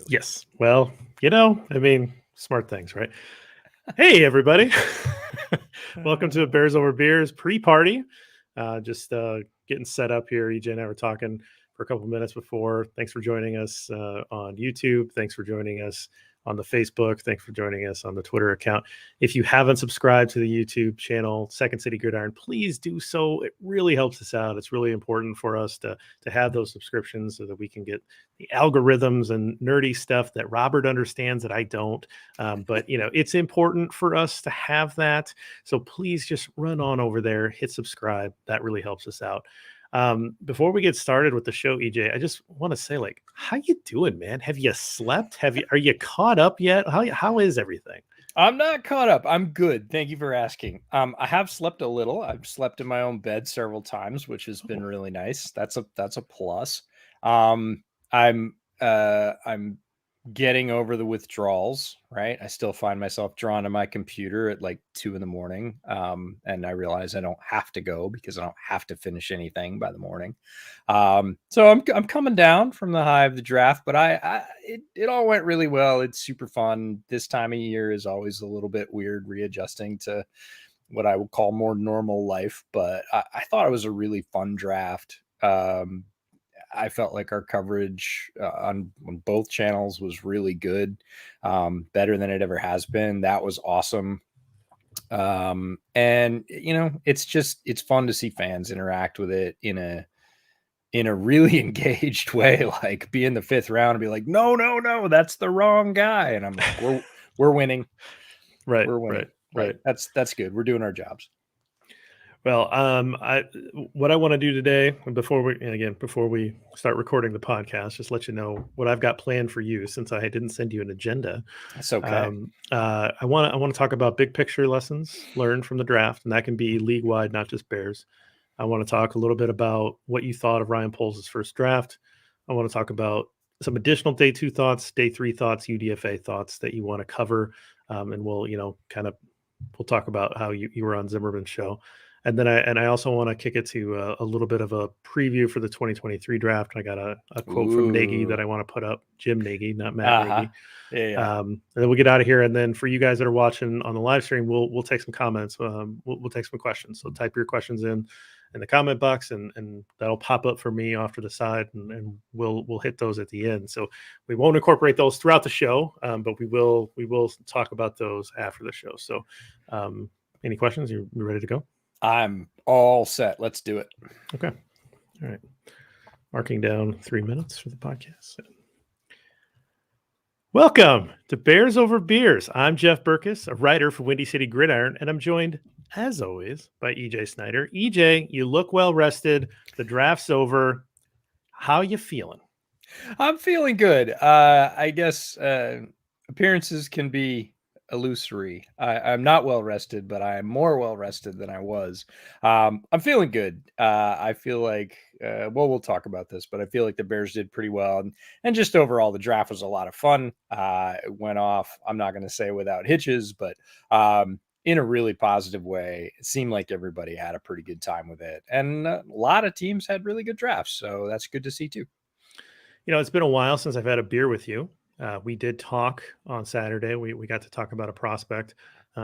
Yes. Well, smart things, right? Hey, everybody. Welcome to a Bears Over Beers pre-party. Just getting set up here. EJ and I were talking for a couple of minutes before. Thanks for joining us on YouTube. Thanks for joining us on the Facebook. Thanks for joining us on the Twitter account. If you haven't subscribed to the YouTube channel, Second City Gridiron, please do so. It really helps us out. It's really important for us to have those subscriptions so that we can get the algorithms and nerdy stuff that Robert understands that I don't. But it's important for us to have that. So please just run on over there, hit subscribe. That really helps us out. Before we get started with the show, EJ, I just want to say, how you doing, man? Have you slept? Are you caught up yet? How is everything? I'm not caught up. I'm good. Thank you for asking. I have slept a little. I've slept in my own bed several times, which has been really nice. That's a plus. I'm getting over the withdrawals, right? I still find myself drawn to my computer at like 2 a.m. And I realize I don't have to go because I don't have to finish anything by the morning. So I'm coming down from the high of the draft, but it all went really well. It's super fun. This time of year is always a little bit weird readjusting to what I would call more normal life, but I thought it was a really fun draft. I felt like our coverage on both channels was really good, better than it ever has been. That was awesome. And it's fun to see fans interact with it in a really engaged way, like be in the fifth round and be like, no, that's the wrong guy. And I'm like, we're winning. Right. We're winning. Right. That's good. We're doing our jobs. Well, what I want to do today, before we start recording the podcast, just let you know what I've got planned for you, since I didn't send you an agenda. That's okay. I want to talk about big picture lessons learned from the draft, and that can be league wide, not just Bears. I want to talk a little bit about what you thought of Ryan Poles' first draft. I want to talk about some additional day 2 thoughts, day 3 thoughts, UDFA thoughts that you want to cover, and we'll talk about how you were on Zimmerman's show. And then I also want to kick it to a little bit of a preview for the 2023 draft. I got a quote from Nagy that I want to put up. Jim Nagy, not Matt Nagy. Yeah. And then we'll get out of here. And then for you guys that are watching on the live stream, we'll take some comments. We'll take some questions. So type your questions in the comment box, and that'll pop up for me off to the side, and we'll hit those at the end. So we won't incorporate those throughout the show, but we will talk about those after the show. So any questions? You ready to go? I'm all set. Let's do it. Okay. All right. Marking down 3 minutes for the podcast. Welcome to Bears Over Beers. I'm Jeff Berckes, a writer for Windy City Gridiron, and I'm joined, as always, by EJ Snyder. EJ, you look well rested. The draft's over. How you feeling? I'm feeling good. I guess appearances can be illusory. I'm not well rested, but I'm more well rested than I was. I'm feeling good. I feel like, we'll talk about this, but I feel like the Bears did pretty well. And just overall, the draft was a lot of fun. It went off, I'm not going to say without hitches, but in a really positive way. It seemed like everybody had a pretty good time with it. And a lot of teams had really good drafts. So that's good to see too. It's been a while since I've had a beer with you. We did talk on Saturday. We got to talk about a prospect,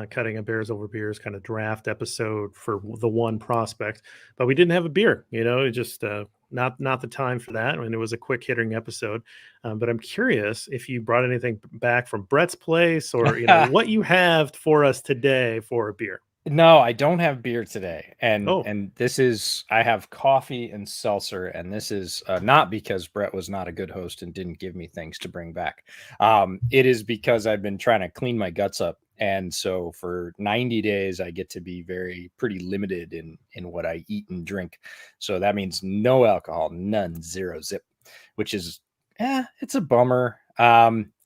cutting a Bears Over Beers kind of draft episode for the one prospect, but we didn't have a beer. It just not the time for that. I mean, it was a quick hitting episode, but I'm curious if you brought anything back from Brett's place, or what you have for us today for a beer. No, I don't have beer today. And this is, I have coffee and seltzer. And this is not because Brett was not a good host and didn't give me things to bring back. It is because I've been trying to clean my guts up. And so for 90 days, I get to be pretty limited in what I eat and drink. So that means no alcohol, none, 0 zip, which is, it's a bummer.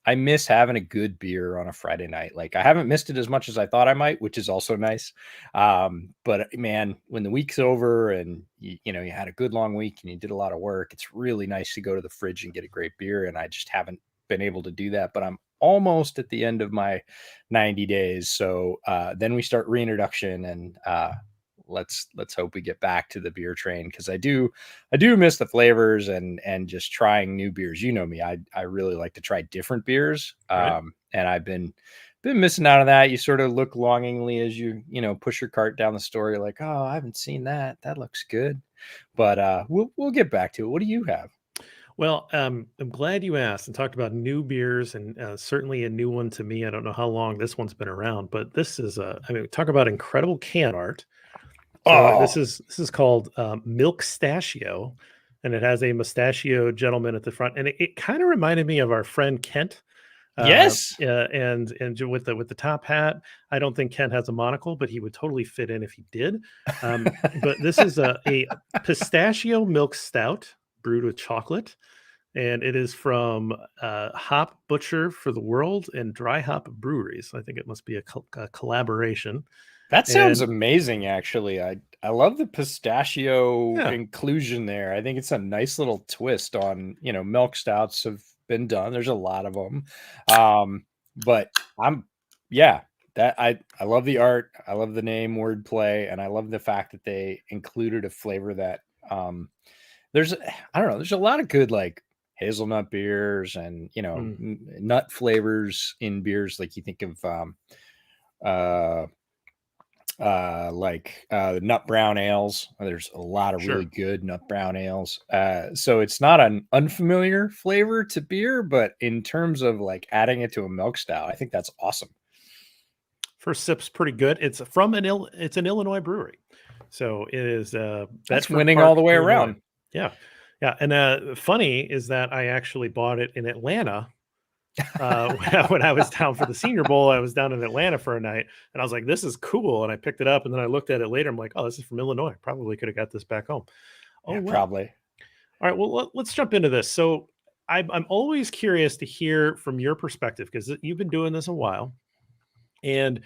I miss having a good beer on a Friday night. Like, I haven't missed it as much as I thought I might, which is also nice. But man, when the week's over and you had a good long week and you did a lot of work, it's really nice to go to the fridge and get a great beer. And I just haven't been able to do that, but I'm almost at the end of my 90 days. So then we start reintroduction, and let's hope we get back to the beer train, because I do miss the flavors and just trying new beers. You know me, I really like to try different beers, Right. and I've been missing out on that. You sort of look longingly as you push your cart down the store. You're like, oh, I haven't seen that. That looks good. But we'll get back to it. What do you have? Well, I'm glad you asked and talked about new beers, and certainly a new one to me. I don't know how long this one's been around, but this is talk about incredible can art. So Oh, this is called Milk Stachio, and it has a mustachio gentleman at the front, and it kind of reminded me of our friend Kent. yes. And with the top hat, I don't think Kent has a monocle, but he would totally fit in if he did. But this is a pistachio milk stout brewed with chocolate, and it is from Hop Butcher for the World and Dry Hop Breweries. I think it must be a collaboration. That sounds And amazing, actually. I love the pistachio inclusion there. I think it's a nice little twist on, milk stouts have been done. There's a lot of them. But I love the art. I love the name wordplay, and I love the fact that they included a flavor that there's a lot of good like hazelnut beers and nut flavors in beers. Like you think of nut brown ales. There's a lot of really good nut brown ales. So it's not an unfamiliar flavor to beer, but in terms of like adding it to a milk stout, I think that's awesome. First sip's pretty good. It's from it's an Illinois brewery, so it is that's winning all the way Illinois. around. Yeah. And funny is that I actually bought it in Atlanta. When I was down for the Senior Bowl, I was down in Atlanta for a night, and I was like, "This is cool." And I picked it up, and then I looked at it later. I'm like, "Oh, this is from Illinois. Probably could have got this back home." Oh, yeah, well. Probably. All right. Well, let's jump into this. So I'm always curious to hear from your perspective, because you've been doing this a while, and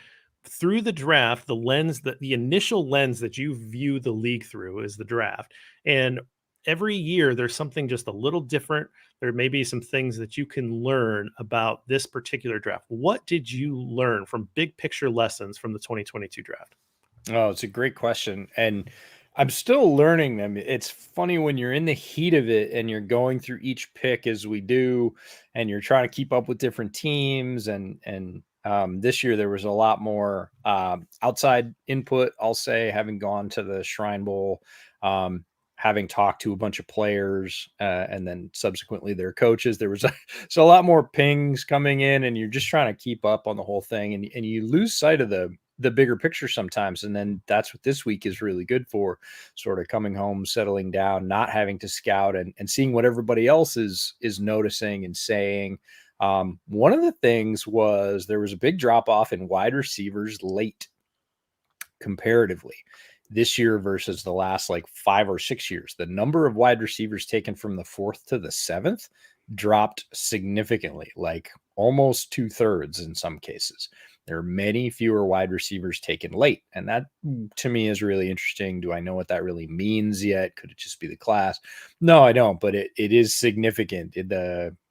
through the draft, the initial lens that you view the league through is the draft, and every year there's something just a little different. There may be some things that you can learn about this particular draft. What did you learn from big picture lessons from the 2022 draft? Oh, it's a great question. And I'm still learning them. It's funny when you're in the heat of it and you're going through each pick as we do, and you're trying to keep up with different teams. And this year there was a lot more outside input, I'll say, having gone to the Shrine Bowl, having talked to a bunch of players and then subsequently their coaches. There was a lot more pings coming in, and you're just trying to keep up on the whole thing. And you lose sight of the bigger picture sometimes. And then that's what this week is really good for, sort of coming home, settling down, not having to scout and seeing what everybody else is noticing and saying. One of the things was there was a big drop off in wide receivers late comparatively this year versus the last like 5 or 6 years. The number of wide receivers taken from the 4th to the 7th dropped significantly, like almost 2/3 in some cases. There are many fewer wide receivers taken late. And that to me is really interesting. Do I know what that really means yet? Could it just be the class? No, I don't, but it is significant.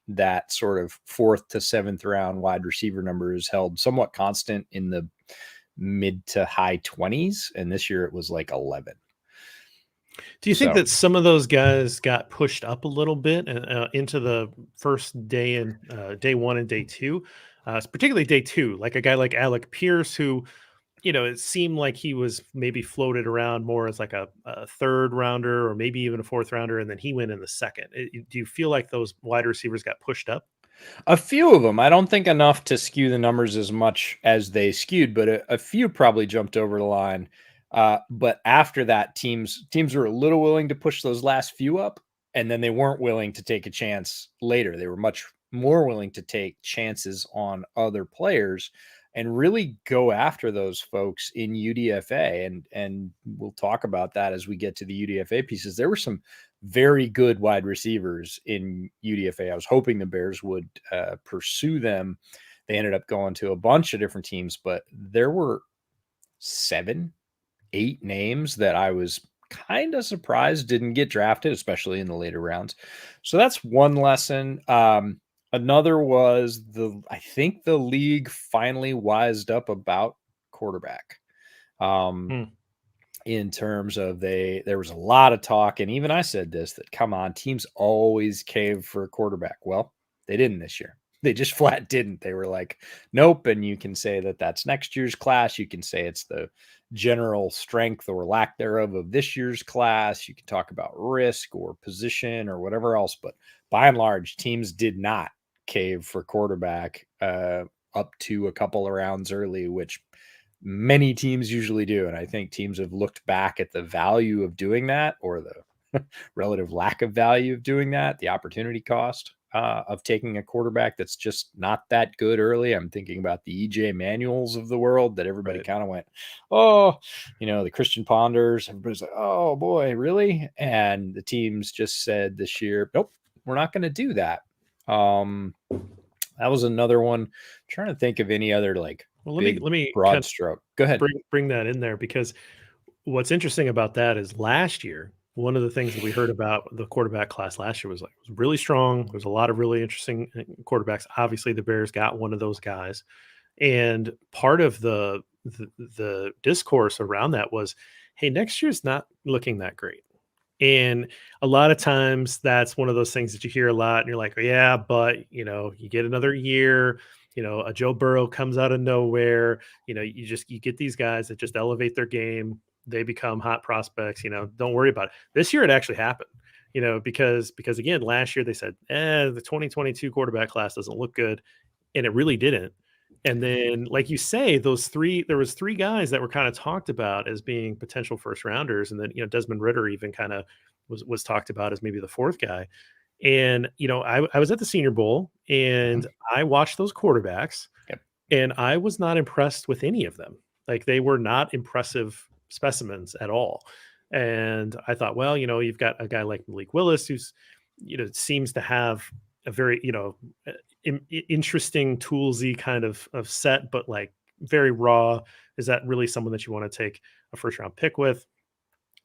That sort of 4th to 7th round wide receiver number is held somewhat constant in the mid to high 20s, and this year it was like 11. Do you think that some of those guys got pushed up a little bit into the first day and day 1 and day 2, particularly day 2, like a guy like Alec Pierce, who, it seemed like he was maybe floated around more as like a 3rd rounder or maybe even a 4th rounder, and then he went in the 2nd. Do you feel like those wide receivers got pushed up? A few of them. I don't think enough to skew the numbers as much as they skewed, but a few probably jumped over the line. But after that, teams were a little willing to push those last few up, and then they weren't willing to take a chance later. They were much more willing to take chances on other players and really go after those folks in UDFA. And we'll talk about that as we get to the UDFA pieces. There were some very good wide receivers in UDFA. I was hoping the Bears would pursue them. They ended up going to a bunch of different teams, but there were 7, 8 names that I was kind of surprised didn't get drafted, especially in the later rounds. So that's one lesson. Another was I think the league finally wised up about quarterback. in terms of there was a lot of talk, and even I said this, that come on, teams always cave for a quarterback. Well, they didn't this year. They just flat didn't. They were like, nope. And you can say that that's next year's class. You can say it's the general strength or lack thereof of this year's class. You can talk about risk or position or whatever else. But by and large, teams did not cave for quarterback up to a couple of rounds early, which many teams usually do. And I think teams have looked back at the value of doing that, or the relative lack of value of doing that, the opportunity cost of taking a quarterback that's just not that good early. I'm thinking about the EJ Manuels of the world that everybody kind of went, oh, the Christian Ponders. Everybody's like, oh boy, really? And the teams just said this year, nope, we're not going to do that. That was another one. I'm trying to think of any other let me broad stroke. Go ahead. Bring that in there, because what's interesting about that is last year, one of the things that we heard about the quarterback class last year was it was really strong. There's a lot of really interesting quarterbacks. Obviously, the Bears got one of those guys, and part of the discourse around that was, hey, next year's not looking that great. And a lot of times that's one of those things that you hear a lot, and you're like, yeah, but you get another year. A Joe Burrow comes out of nowhere. You get these guys that just elevate their game. They become hot prospects. Don't worry about it. This year it actually happened. Because again, last year they said, the 2022 quarterback class doesn't look good, and it really didn't. And then, like you say, there was three guys that were kind of talked about as being potential first rounders, and then Desmond Ridder even kind of was talked about as maybe the fourth guy. And I was at the Senior Bowl, and I watched those quarterbacks, and I was not impressed with any of them. Like, they were not impressive specimens at all. And I thought, well, you've got a guy like Malik Willis who's seems to have a very interesting toolsy kind of set, but like very raw. Is that really someone that you want to take a first round pick with?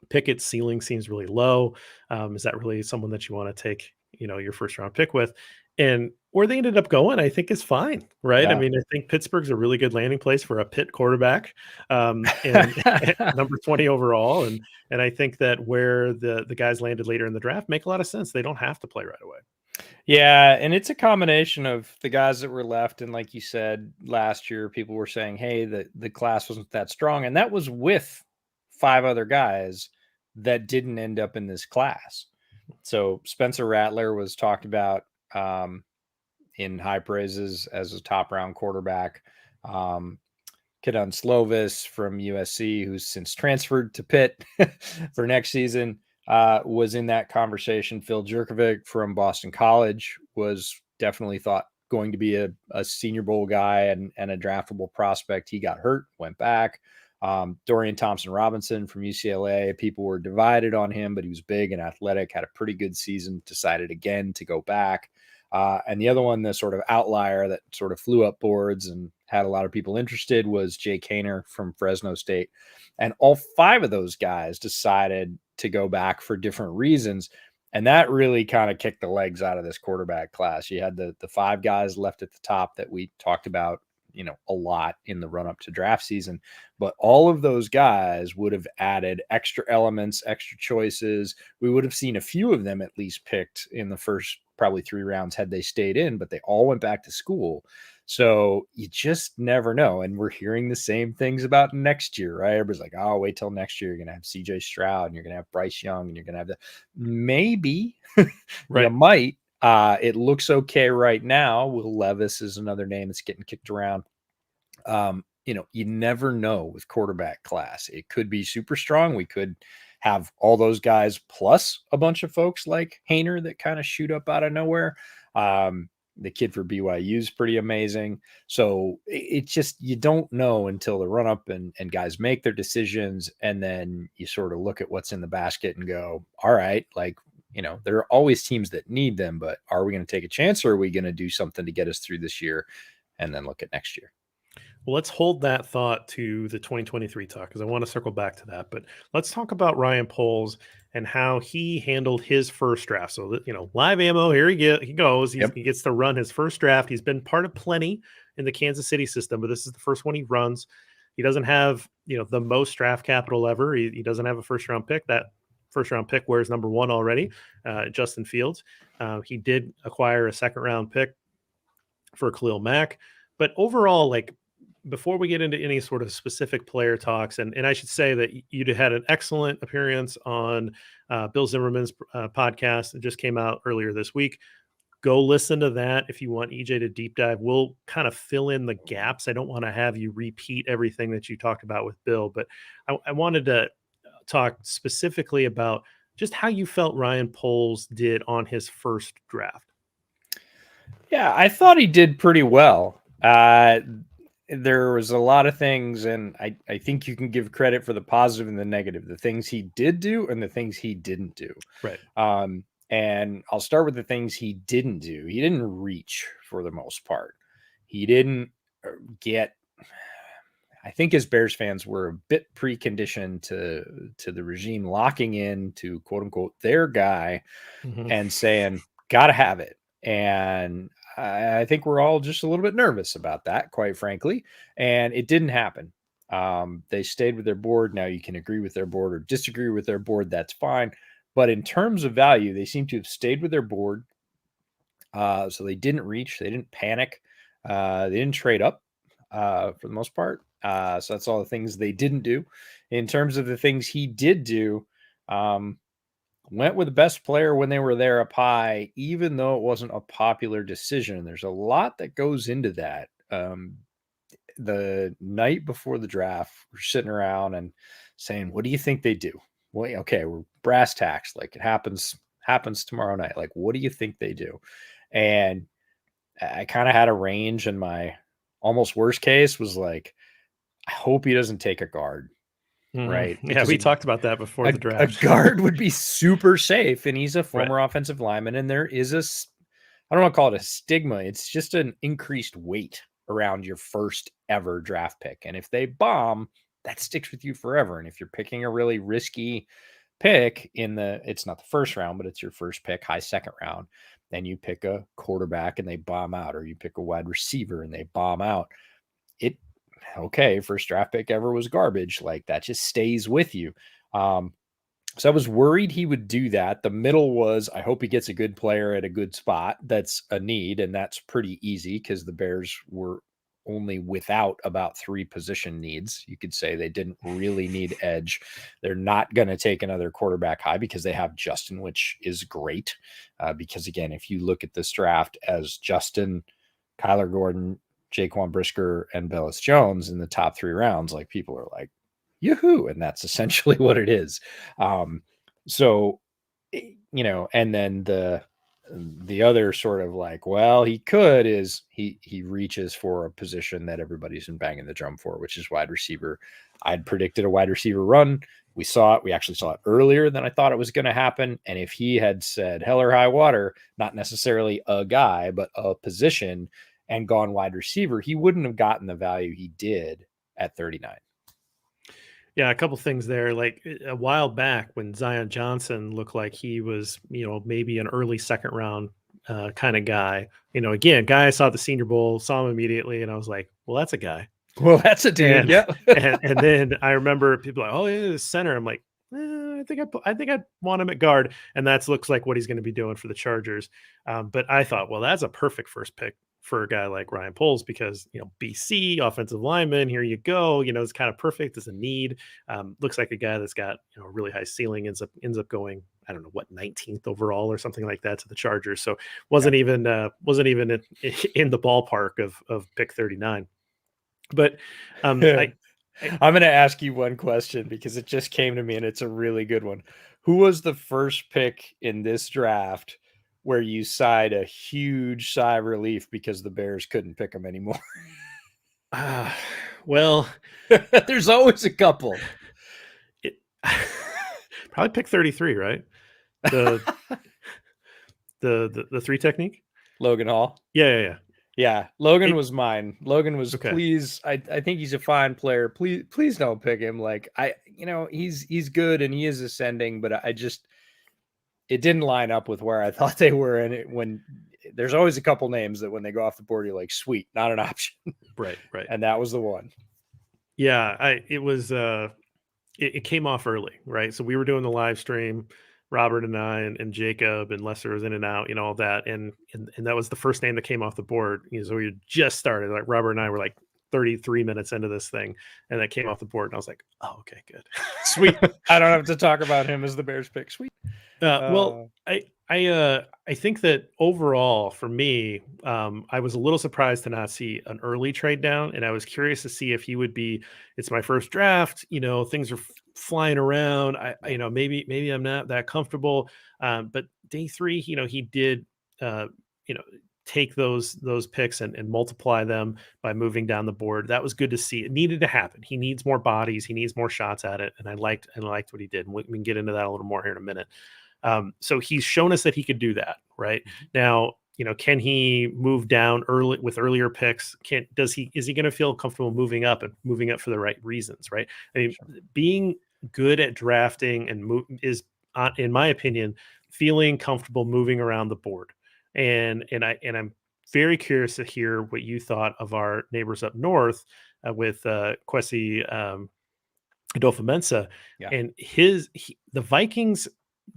Pickett's ceiling seems really low. Is that really someone that you want to take your first round pick with? And where they ended up going, I think, is fine, right? Yeah. I mean, I think Pittsburgh's a really good landing place for a Pitt quarterback, and number 20 overall. And I think that where the guys landed later in the draft make a lot of sense. They don't have to play right away. Yeah, and it's a combination of the guys that were left, and like you said, last year people were saying, hey, the class wasn't that strong, and that was with 5 other guys that didn't end up in this class. So Spencer Rattler was talked about in high praises as a top round quarterback. Kedon Slovis from USC, who's since transferred to Pitt for next season, was in that conversation. Phil Jurkovic from Boston College was definitely thought going to be a Senior Bowl guy and a draftable prospect. He got hurt, went back. Dorian Thompson-Robinson from UCLA, people were divided on him, but he was big and athletic, had a pretty good season, decided again to go back. And the other one, the sort of outlier that sort of flew up boards and had a lot of people interested, was Jake Haener from Fresno State. And all 5 of those guys decided to go back for different reasons. And that really kind of kicked the legs out of this quarterback class. You had the 5 guys left at the top that we talked about, a lot in the run up to draft season, but all of those guys would have added extra elements, extra choices. We would have seen a few of them at least picked in the first probably 3 rounds had they stayed in, but they all went back to school. So you just never know. And we're hearing the same things about next year, right? Everybody's like, oh, wait till next year. You're going to have CJ Stroud and you're going to have Bryce Young and you're going to have maybe right. You might. It looks okay right now. Will Levis is another name that's getting kicked around. You never know with quarterback class. It could be super strong. We could have all those guys plus a bunch of folks like Haener that kind of shoot up out of nowhere. The kid for BYU is pretty amazing. So it's just, you don't know until the run up and guys make their decisions. And then you sort of look at what's in the basket and go, all right, there are always teams that need them, but are we going to take a chance, or are we going to do something to get us through this year and then look at next year? Well, let's hold that thought to the 2023 talk, because I want to circle back to that. But let's talk about Ryan Poles and how he handled his first draft. So that, live ammo, here he goes. He gets to run his first draft. He's been part of plenty in the Kansas City system, but this is the first one he runs. He doesn't have, the most draft capital ever. He doesn't have a first round pick. That first round pick wears number 1 already, Justin Fields. He did acquire a second round pick for Khalil Mack. But overall, like, before we get into any sort of specific player talks, and I should say that you had an excellent appearance on Bill Zimmerman's podcast that just came out earlier this week. Go listen to that if you want EJ to deep dive. We'll kind of fill in the gaps. I don't want to have you repeat everything that you talked about with Bill, but I wanted to talk specifically about just how you felt Ryan Poles did on his first draft. Yeah, I thought he did pretty well. There was a lot of things, and I think you can give credit for the positive and the negative, the things he did do and the things he didn't do. Right. And I'll start with the things he didn't do. He didn't reach for the most part. He didn't get, I think as Bears fans were a bit preconditioned to the regime locking in to quote unquote their guy and saying, gotta have it. And I think we're all just a little bit nervous about that, quite frankly. And it didn't happen. They stayed with their board. Now you can agree with their board or disagree with their board. That's fine. But in terms of value, they seem to have stayed with their board. So they didn't reach. They didn't panic. They didn't trade up for the most part. So that's all the things they didn't do. In terms of the things he did do, went with the best player when they were there up high, even though it wasn't a popular decision. There's a lot that goes into that. The night before the draft, we're sitting around and saying, what do you think they do? Well, okay, we're brass tacks. Like, it happens tomorrow night. Like, what do you think they do? And I kind of had a range, and my almost worst case was like, I hope he doesn't take a guard. Right. Yeah, because we talked about that before the draft. A guard would be super safe, and he's a former offensive lineman, and there is I don't want to call it a stigma. It's just an increased weight around your first ever draft pick. And if they bomb, that sticks with you forever. And if you're picking a really risky pick it's not the first round, but it's your first pick, high second round, then you pick a quarterback and they bomb out, or you pick a wide receiver and they bomb out. First draft pick ever was garbage. Like, that just stays with you. So I was worried he would do that. The middle was, I hope he gets a good player at a good spot. That's a need, and that's pretty easy because the Bears were only without about 3 position needs. You could say they didn't really need edge. They're not going to take another quarterback high because they have Justin, which is great. Because again, if you look at this draft as Justin, Kyler Gordon, Jacqueline Brisker, and Bayless Jones in the top 3 rounds, like, people are like, yoo-hoo, and that's essentially what it is. So, and then the other sort of like, well, he could is he reaches for a position that everybody's been banging the drum for, which is wide receiver. I'd predicted a wide receiver run. We saw it. We actually saw it earlier than I thought it was going to happen. And if he had said hell or high water, not necessarily a guy, but a position, and gone wide receiver, he wouldn't have gotten the value he did at 39. Yeah, a couple things there. Like, a while back when Zion Johnson looked like he was, maybe an early second round kind of guy. Again, guy I saw at the Senior Bowl, saw him immediately, and I was like, well, that's a guy. Well, that's a dude. Yeah. and then I remember people like, oh, yeah, center. I'm like, I think I'd want him at guard, and that looks like what he's going to be doing for the Chargers. But I thought, well, that's a perfect first pick for a guy like Ryan Poles, because, BC offensive lineman, here you go, it's kind of perfect as a need. Looks like a guy that's got, a really high ceiling, ends up going, I don't know what, 19th overall or something like that to the Chargers. So wasn't even in the ballpark of pick 39. But I'm going to ask you one question because it just came to me, and it's a really good one. Who was the first pick in this draft where you sighed a huge sigh of relief because the Bears couldn't pick them anymore? Well, there's always a couple. Probably pick 33, right? The 3 technique. Logan Hall. Yeah. Logan was mine. Logan was, okay. Please. I think he's a fine player. Please don't pick him. Like, he's good and he is ascending, but it didn't line up with where I thought they were. And when there's always a couple names that when they go off the board, you're like, sweet, not an option. Right. And that was the one. Yeah, it came off early, right? So we were doing the live stream, Robert and I and Jacob and Lester was in and out, all that, and that was the first name that came off the board. So we had just started. Like Robert and I were like 33 minutes into this thing, and that came off the board, and I was like, "Oh, okay, good, sweet." I don't have to talk about him as the Bears pick. Sweet. Well, I think that overall for me, I was a little surprised to not see an early trade down, and I was curious to see if he would be. It's my first draft, things are flying around. Maybe I'm not that comfortable, but day three, he did, you know, take those picks and multiply them by moving down the board. That was good to see. It needed to happen. He needs more bodies. He needs more shots at it, and I liked what he did. And we can get into that a little more here in a minute. So he's shown us that he could do that, right? Now, can he move down early with earlier picks? Is he going to feel comfortable moving up and moving up for the right reasons, right? I mean, sure. Being good at drafting and is, in my opinion, feeling comfortable moving around the board. And I'm very curious to hear what you thought of our neighbors up north with Kwesi Adolfo-Mensah. Yeah. And the Vikings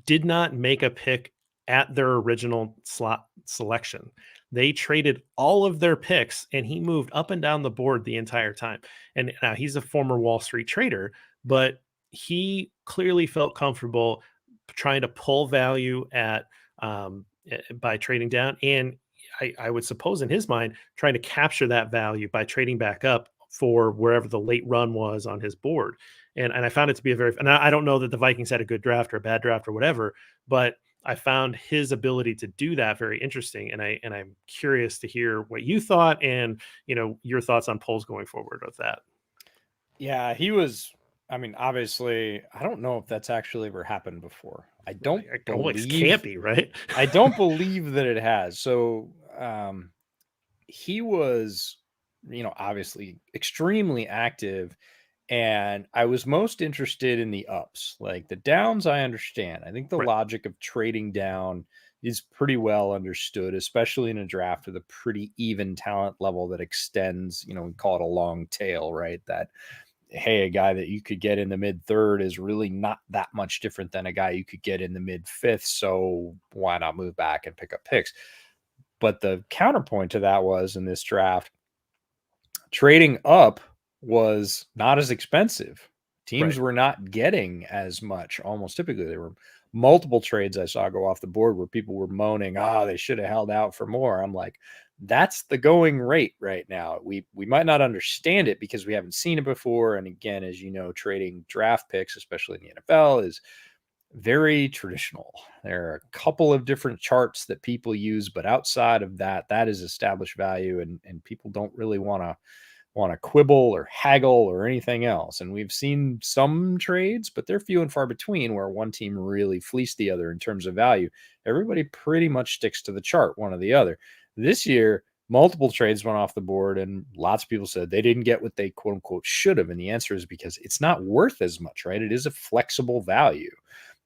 did not make a pick at their original slot selection. They traded all of their picks and he moved up and down the board the entire time. And now he's a former Wall Street trader, but he clearly felt comfortable trying to pull value by trading down. And I would suppose in his mind, trying to capture that value by trading back up for wherever the late run was on his board. And I found it to be and I don't know that the Vikings had a good draft or a bad draft or whatever, but I found his ability to do that very interesting. And I'm curious to hear what you thought and, your thoughts on polls going forward with that. Yeah, he was, obviously, I don't know if that's actually ever happened before. I don't believe it can't be, right? I don't believe that it has. So he was, obviously extremely active. And I was most interested in the ups. Like the downs, I understand. I think the logic of trading down is pretty well understood, especially in a draft with a pretty even talent level that extends, we call it a long tail, right? That, hey, a guy that you could get in the mid third is really not that much different than a guy you could get in the mid fifth. So why not move back and pick up picks? But the counterpoint to that was in this draft, trading up was not as expensive. Teams were not getting as much. Almost typically, there were multiple trades I saw go off the board where people were moaning, they should have held out for more. I'm like, that's the going rate right now. We might not understand it because we haven't seen it before. And again, as you know, trading draft picks, especially in the NFL, is very traditional. There are a couple of different charts that people use, but outside of that, that is established value, and people don't really want to quibble or haggle or anything else. And we've seen some trades, but they're few and far between where one team really fleeced the other in terms of value. Everybody pretty much sticks to the chart, one or the other. This year, multiple trades went off the board, and lots of people said they didn't get what they quote unquote should have. And the answer is because it's not worth as much, right? It is a flexible value.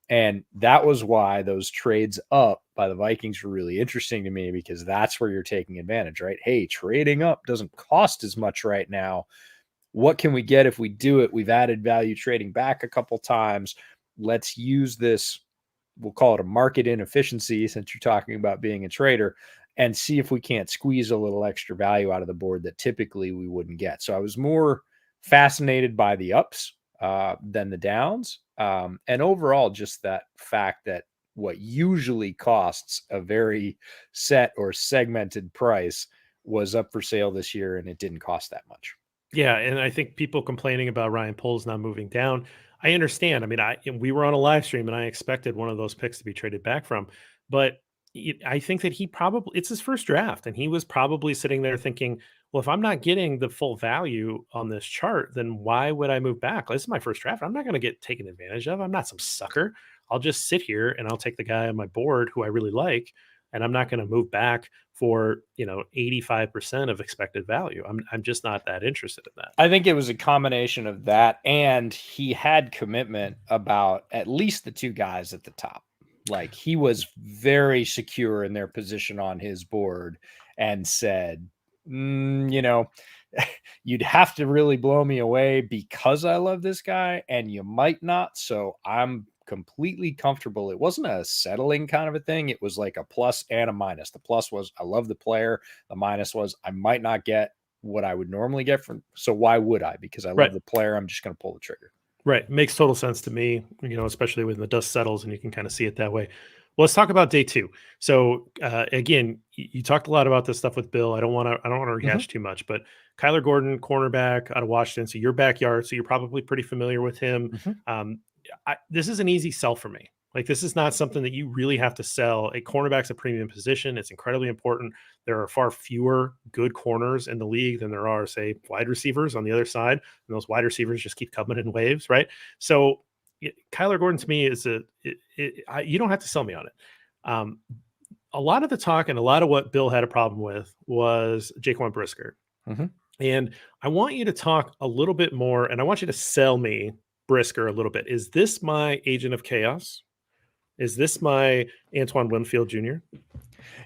And that was why those trades up by the Vikings were really interesting to me, because that's where you're taking advantage, right? Hey, trading up doesn't cost as much right now. What can we get if we do it? We've added value trading back a couple times. Let's use this, we'll call it a market inefficiency, since you're talking about being a trader, and see if we can't squeeze a little extra value out of the board that typically we wouldn't get. So I was more fascinated by the ups than the downs. And overall, just that fact that what usually costs a very set or segmented price was up for sale this year, and it didn't cost that much. Yeah, and I think people complaining about Ryan Poles not moving down, I understand. I mean, we were on a live stream, and I expected one of those picks to be traded back from, but I think that it's his first draft, and he was probably sitting there thinking, well, if I'm not getting the full value on this chart, then why would I move back? This is my first draft. I'm not going to get taken advantage of. I'm not some sucker. I'll just sit here and I'll take the guy on my board who I really like, and I'm not going to move back for 85% of expected value. I'm just not that interested in that. I think it was a combination of that, and he had commitment about at least the two guys at the top. Like, he was very secure in their position on his board and said, you'd have to really blow me away because I love this guy, and you might not. So I'm completely comfortable. It wasn't a settling kind of a thing. It was like a plus and a minus. The plus was I love the player. The minus was I might not get what I would normally get from. So why would I? Because I love the player. I'm just going to pull the trigger. Right. Makes total sense to me, especially when the dust settles and you can kind of see it that way. Well, let's talk about day 2. So again, you talked a lot about this stuff with Bill. I don't want to rehash too much, but Kyler Gordon, cornerback out of Washington. So your backyard. So you're probably pretty familiar with him. This is an easy sell for me. Like, this is not something that you really have to sell. A cornerback's a premium position. It's incredibly important. There are far fewer good corners in the league than there are, say, wide receivers on the other side. And those wide receivers just keep coming in waves, right? So Kyler Gordon to me is you don't have to sell me on it. A lot of the talk and a lot of what Bill had a problem with was Jacqueline Brisker. And I want you to talk a little bit more, and I want you to sell me Brisker a little bit. Is this my agent of chaos? Is this my Antoine Winfield Jr.?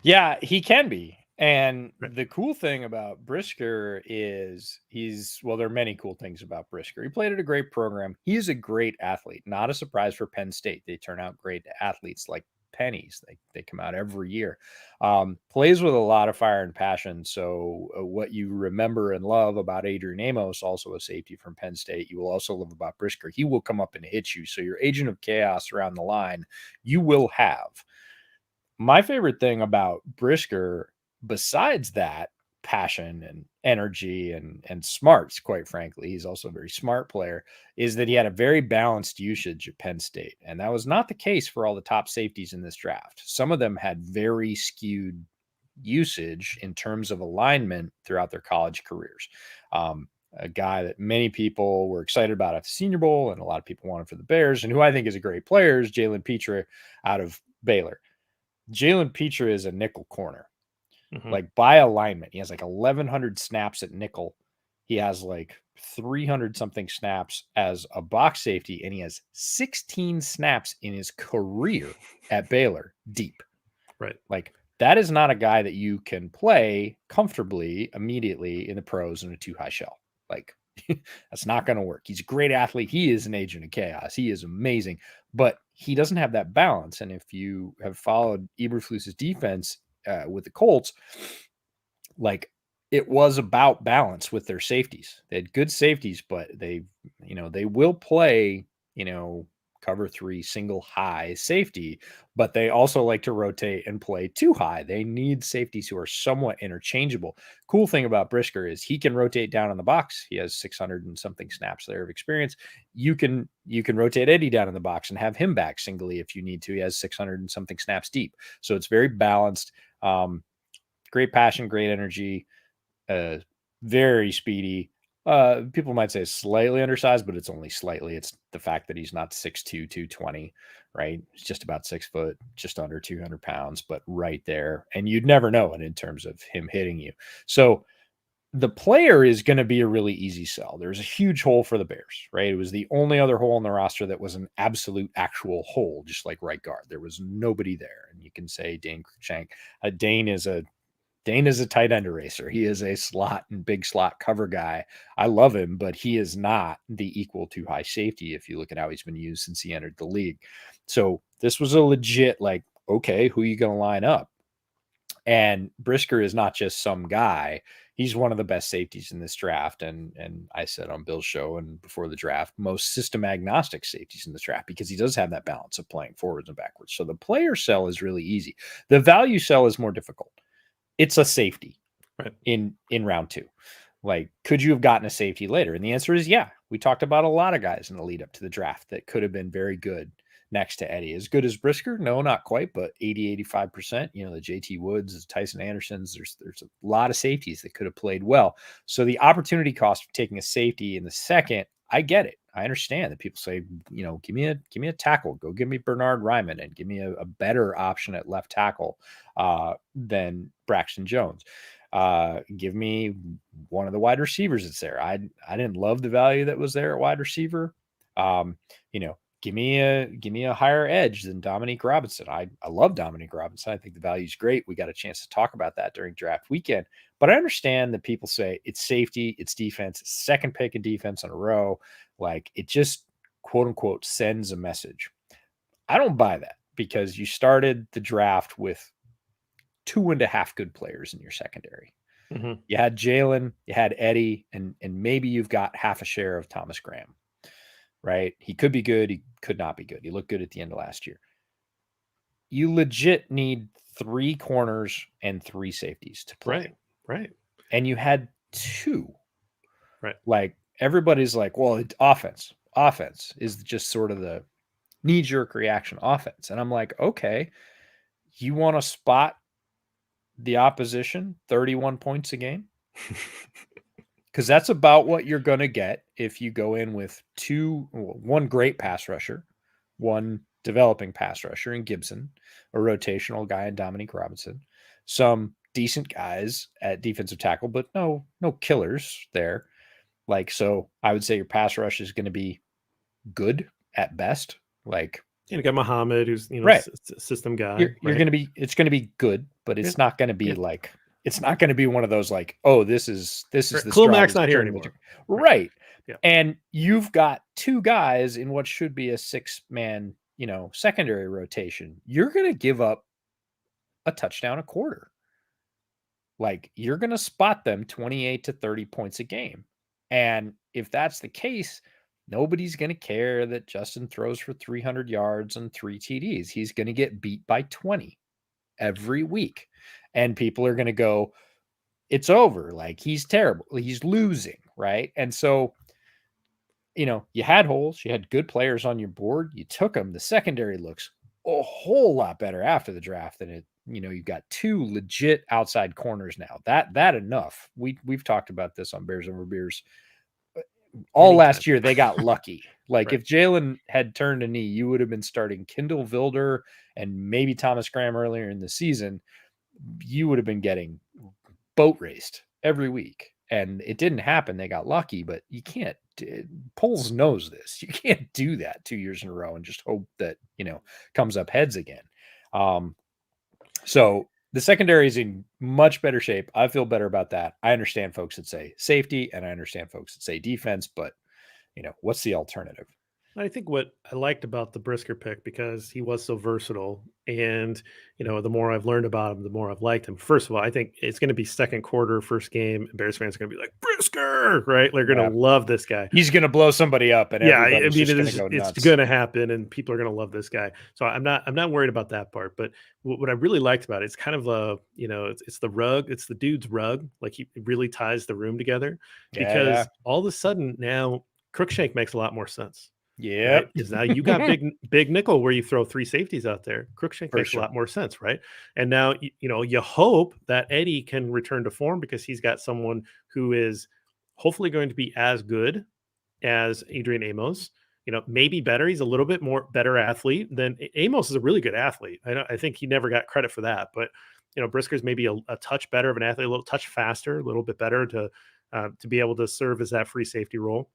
Yeah, he can be. And the cool thing about Brisker is there are many cool things about Brisker. He played at a great program. He is a great athlete. Not a surprise for Penn State. They turn out great athletes like pennies. They come out every year. Plays with a lot of fire and passion. So what you remember and love about Adrian Amos, also a safety from Penn State, you will also love about Brisker. He will come up and hit you. So your agent of chaos around the line, you will have. My favorite thing about Brisker, besides that passion and energy and smarts, quite frankly, he's also a very smart player, is that he had a very balanced usage at Penn State. And that was not the case for all the top safeties in this draft. Some of them had very skewed usage in terms of alignment throughout their college careers. A guy that many people were excited about at the Senior Bowl and a lot of people wanted for the Bears, and who I think is a great player, is Jalen Petra out of Baylor. Jalen Petra is a nickel corner. Like, by alignment, he has like 1,100 snaps at nickel. He has like 300 something snaps as a box safety, and he has 16 snaps in his career at Baylor deep. Right. Like, that is not a guy that you can play comfortably immediately in the pros in a too high shell. Like, that's not going to work. He's a great athlete. He is an agent of chaos. He is amazing, but he doesn't have that balance. And if you have followed Eberflus's defense with the Colts, like, it was about balance with their safeties. They had good safeties, but they will play, cover 3 single high safety, but they also like to rotate and play 2 high. They need safeties who are somewhat interchangeable. Cool thing about Brisker is he can rotate down in the box. He has 600 and something snaps there of experience. You can rotate Eddie down in the box and have him back singly if you need to. He has 600 and something snaps deep. So it's very balanced. Great passion, great energy, very speedy. People might say slightly undersized, but it's only slightly. It's the fact that he's not 6'2", 220, right? He's just about 6 foot, just under 200 pounds, but right there. And you'd never know it in terms of him hitting you. So the player is going to be a really easy sell. There's a huge hole for the Bears, right? It was the only other hole in the roster that was an absolute actual hole, just like right guard. There was nobody there. And you can say Dane Cruikshank. Dane is a tight end eraser. He is a slot and big slot cover guy. I love him, but he is not the equal to high safety if you look at how he's been used since he entered the league. So this was a legit, like, okay, who are you going to line up? And Brisker is not just some guy. He's one of the best safeties in this draft. And I said on Bill's show and before the draft, most system agnostic safeties in this draft, because he does have that balance of playing forwards and backwards. So the player sell is really easy. The value sell is more difficult. It's a safety in round 2. Like, could you have gotten a safety later? And the answer is yeah. We talked about a lot of guys in the lead up to the draft that could have been very good next to Eddie. As good as Brisker? No, not quite, but 80-85%. The JT Woods, the Tyson Andersons, there's a lot of safeties that could have played well. So the opportunity cost of taking a safety in the second, I get it. I understand that people say, give me a tackle, go give me Bernard Ryman and give me a better option at left tackle than Braxton Jones. Give me one of the wide receivers that's there. I didn't love the value that was there at wide receiver. give me a higher edge than Dominic Robinson. I love Dominic Robinson. I think the value is great. We got a chance to talk about that during draft weekend. But I understand that people say it's safety, it's defense, it's second pick in defense in a row. Like, it just, quote unquote, sends a message. I don't buy that, because you started the draft with 2.5 good players in your secondary. Mm-hmm. You had Jalen, you had Eddie, and maybe you've got half a share of Thomas Graham, right? He could be good. He could not be good. He looked good at the end of last year. You legit need 3 corners and 3 safeties to play. Right. And you had 2. Right. Like, everybody's like, well, offense is just sort of the knee-jerk reaction offense. And I'm like, okay, you want to spot the opposition 31 points a game? Because that's about what you're going to get if you go in with 1 great pass rusher, 1 developing pass rusher in Gibson, a rotational guy in Dominic Robinson, some decent guys at defensive tackle, but no killers there. Like, so I would say your pass rush is going to be good at best. Like, you got Muhammad, who's system guy. You're going to be, it's going to be good, but it's not going to be like, it's not going to be one of those like, oh, this is the Khalil Mack's not here anymore. Right. Yeah. And you've got 2 guys in what should be a 6-man, secondary rotation. You're going to give up a touchdown a quarter. Like, you're going to spot them 28 to 30 points a game. And if that's the case, nobody's going to care that Justin throws for 300 yards and 3 TDs. He's going to get beat by 20 every week. And people are going to go, it's over. Like, he's terrible. He's losing, right? And so, you had holes. You had good players on your board. You took them. The secondary looks a whole lot better after the draft than it. You've got 2 legit outside corners now. That enough. We've talked about this on Bears Over Beers. All last year, they got lucky. Like, if Jalen had turned a knee, you would have been starting Kendall Vilder and maybe Thomas Graham earlier in the season. You would have been getting boat raced every week. And it didn't happen. They got lucky, but you can't. Poles knows this. You can't do that 2 years in a row and just hope that, comes up heads again. So the secondary is in much better shape. I feel better about that. I understand folks that say safety, and I understand folks that say defense, but what's the alternative? I think what I liked about the Brisker pick, because he was so versatile, and the more I've learned about him, the more I've liked him. First of all, I think it's going to be second quarter, first game, and Bears fans are going to be like, Brisker, right? They're going to love this guy. He's going to blow somebody up, and it's going to happen, and people are going to love this guy. So I'm not worried about that part. But what I really liked about it, it's kind of a it's the rug, it's the dude's rug. Like, he really ties the room together, because all of a sudden now Crookshank makes a lot more sense. Yeah, right? Because now you got big nickel where you throw 3 safeties out there. Crookshank makes a lot more sense, right? And now you hope that Eddie can return to form, because he's got someone who is hopefully going to be as good as Adrian Amos. Maybe better. He's a little bit better athlete than Amos. Is a really good athlete. I think he never got credit for that, but Brisker's maybe a touch better of an athlete, a little touch faster, a little bit better to be able to serve as that free safety role.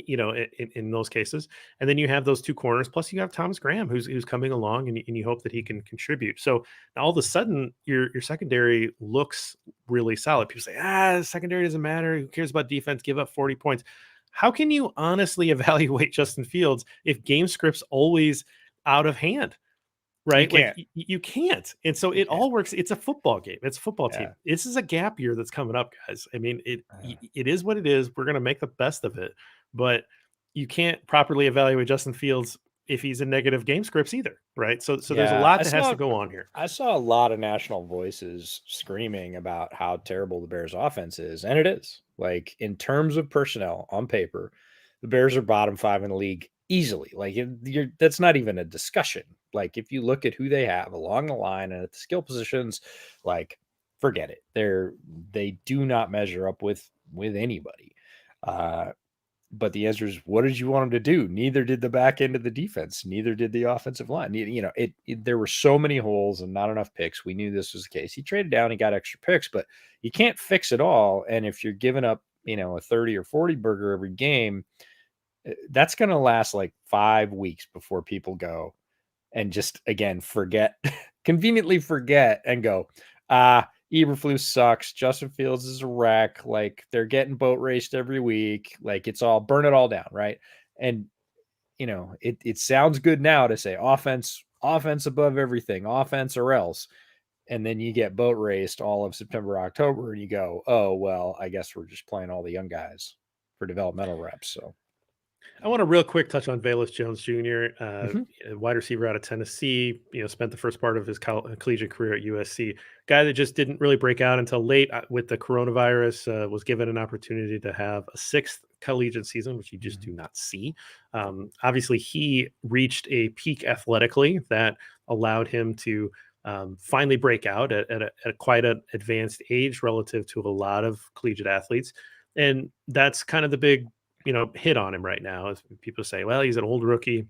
In those cases. And then you have those 2 corners, plus you have Thomas Graham, who's coming along, and you hope that he can contribute. So now all of a sudden your secondary looks really solid. People say, the secondary doesn't matter. Who cares about defense? Give up 40 points. How can you honestly evaluate Justin Fields if game script's always out of hand? Right? You can't. And so it all works. It's a football game. It's a football team. This is a gap year that's coming up, guys. I mean, it is what it is. We're going to make the best of it, but you can't properly evaluate Justin Fields if he's in negative game scripts either. Right. So there's a lot that has to go on here. I saw a lot of national voices screaming about how terrible the Bears offense is. And it is. Like, in terms of personnel on paper, the Bears are bottom 5 in the league easily. Like, that's not even a discussion. Like, if you look at who they have along the line and at the skill positions, like, forget it. They do not measure up with anybody. But the answer is, what did you want them to do? Neither did the back end of the defense. Neither did the offensive line. There were so many holes and not enough picks. We knew this was the case. He traded down, he got extra picks, but you can't fix it all. And if you're giving up, a 30 or 40 burger every game, That's going to last like 5 weeks before people go and just, again, conveniently forget and go, Eberflus sucks. Justin Fields is a wreck. Like, they're getting boat raced every week. Like, it's all, burn it all down, right? And, it sounds good now to say offense above everything, offense or else. And then you get boat raced all of September, October, and you go, oh, well, I guess we're just playing all the young guys for developmental reps. So I want to real quick touch on Bayless Jones Jr., wide receiver out of Tennessee. Spent the first part of his collegiate career at USC. Guy that just didn't really break out until late with the coronavirus. Was given an opportunity to have a 6th collegiate season, which you just do not see. Obviously, he reached a peak athletically that allowed him to finally break out at quite an advanced age relative to a lot of collegiate athletes, and that's kind of the big hit on him right now. As people say, well, he's an old rookie.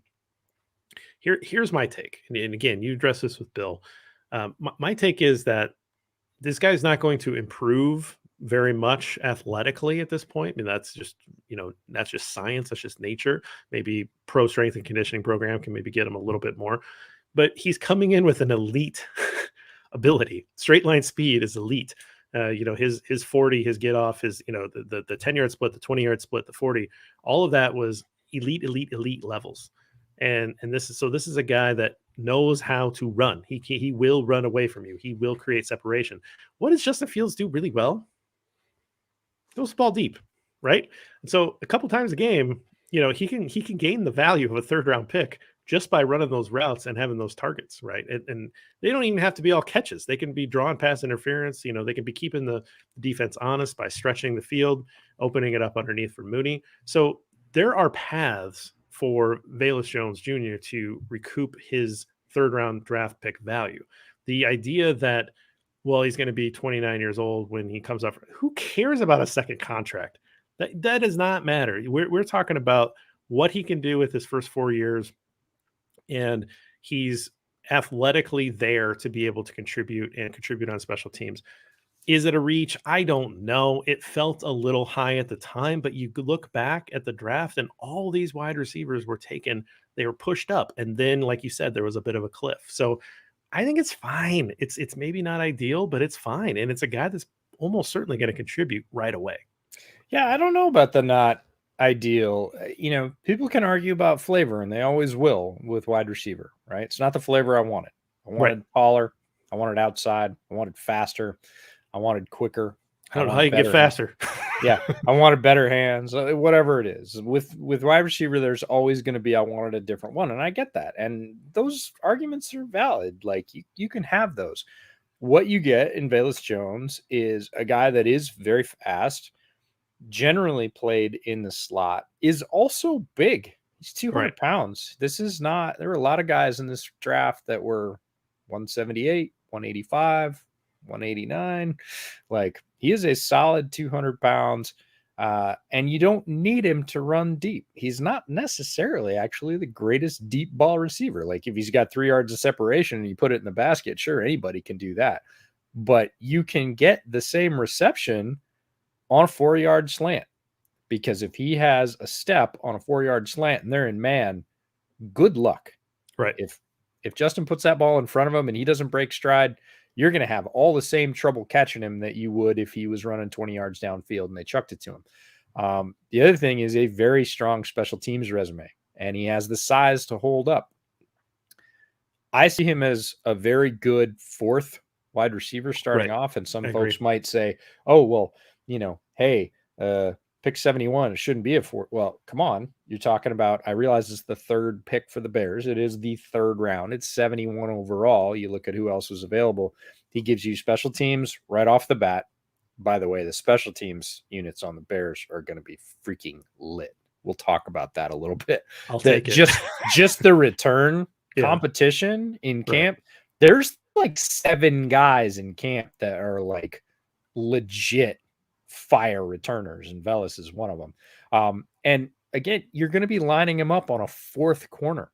Here's my take. And again, you address this with Bill. My take is that this guy's not going to improve very much athletically at this point. I mean, that's just science. That's just nature. Maybe pro strength and conditioning program can maybe get him a little bit more, but he's coming in with an elite ability. Straight line speed is elite. His 40, his get off, his, the 10-yard split, the 20-yard split, the 40, all of that was elite levels. And this is a guy that knows how to run. He will run away from you. He will create separation. What does Justin Fields do really well? Throws the ball deep, right? And so a couple times a game, he can gain the value of a 3rd round pick just by running those routes and having those targets, right? And they don't even have to be all catches. They can be drawn pass interference. They can be keeping the defense honest by stretching the field, opening it up underneath for Mooney. So there are paths for Bayless Jones Jr. to recoup his 3rd round draft pick value. The idea that, well, he's going to be 29 years old when he comes up, who cares about a second contract? That does not matter. We're talking about what he can do with his first 4 years. And he's athletically there to be able to contribute on special teams. Is it a reach? I don't know. It felt a little high at the time, but you could look back at the draft and all these wide receivers were taken. They were pushed up. And then, like you said, there was a bit of a cliff. So I think it's fine. It's maybe not ideal, but it's fine. And it's a guy that's almost certainly going to contribute right away. Yeah, I don't know about the not ideal. People can argue about flavor, and they always will with wide receiver, right? It's not the flavor I wanted. I wanted taller. I wanted outside. I wanted faster. I wanted quicker. I don't know how you get faster. Yeah, I wanted better hands, whatever it is. With wide receiver, there's always going to be, I wanted a different one, and I get that. And those arguments are valid. Like, you can have those. What you get in Bayless Jones is a guy that is very fast, generally played in the slot, is also big. He's 200 pounds. This is not, there were a lot of guys in this draft that were 178, 185, 189. Like, he is a solid 200 pounds. And you don't need him to run deep. He's not necessarily actually the greatest deep ball receiver. Like, if he's got 3 yards of separation and you put it in the basket, sure, anybody can do that. But you can get the same reception on a 4-yard slant, because if he has a step on a 4-yard slant and they're in man, good luck. Right. If Justin puts that ball in front of him and he doesn't break stride, you're going to have all the same trouble catching him that you would if he was running 20 yards downfield and they chucked it to him. The other thing is a very strong special teams resume, and he has the size to hold up. I see him as a very good 4th wide receiver starting off, and some folks might say, oh, well, hey, pick 71, it shouldn't be a 4. Well, come on. You're talking about, I realize it's the 3rd pick for the Bears. It is the 3rd round. It's 71 overall. You look at who else was available. He gives you special teams right off the bat. By the way, the special teams units on the Bears are going to be freaking lit. We'll talk about that a little bit. I'll take it. Just the return competition in camp. There's like 7 guys in camp that are like legit fire returners, and Velas is one of them. And again, you're going to be lining him up on a 4th corner,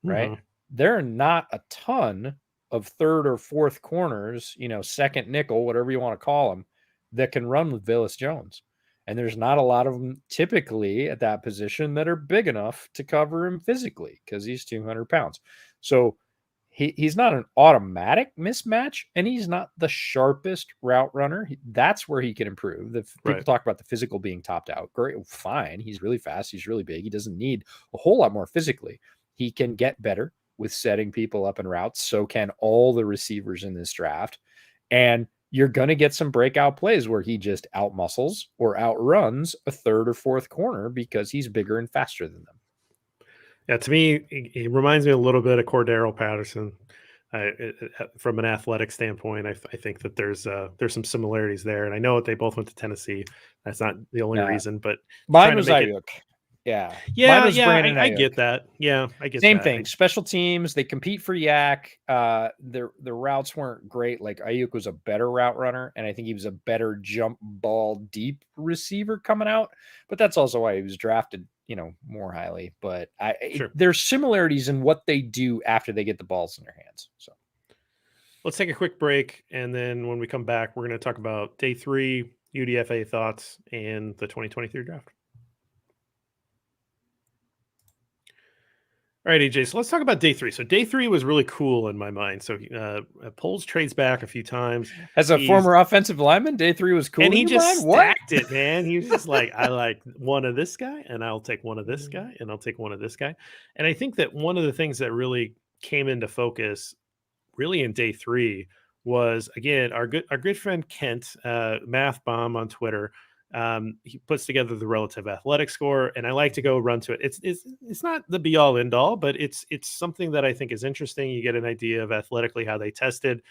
right? There are not a ton of 3rd or 4th corners, 2nd nickel, whatever you want to call them, that can run with Bayless Jones. And there's not a lot of them typically at that position that are big enough to cover him physically because he's 200 pounds. So he's not an automatic mismatch, and he's not the sharpest route runner. That's where he can improve. People talk about the physical being topped out. Great, fine. He's really fast. He's really big. He doesn't need a whole lot more physically. He can get better with setting people up in routes. So can all the receivers in this draft. And you're going to get some breakout plays where he just outmuscles or outruns a third or fourth corner because he's bigger and faster than them. Yeah, to me, it reminds me a little bit of Cordero Patterson. From an athletic standpoint, I think that there's some similarities there, and I know that they both went to Tennessee. That's not the only reason, but mine was Ayuk. Yeah, I get that. Yeah, I get same thing. Special teams, they compete for yak. The routes weren't great. Like Ayuk was a better route runner, and I think he was a better jump ball deep receiver coming out. But that's also why he was drafted, more highly. But there's similarities in what they do after they get the balls in their hands. So let's take a quick break, and then when we come back, we're going to talk about day 3 UDFA thoughts and the 2023 draft. All right, EJ, so let's talk about day 3. So day 3 was really cool in my mind. So Poles trades back a few times. As a former offensive lineman, day 3 was cool. And he just stacked it, man. He was just like, I like one of this guy, and I'll take one of this guy, and I'll take one of this guy. And I think that one of the things that really came into focus really in day 3 was, again, our good friend Kent, Math Bomb on Twitter. He puts together the relative athletic score, and I like to go run to it. It's not the be all end all, but it's something that I think is interesting. You get an idea of athletically how they tested.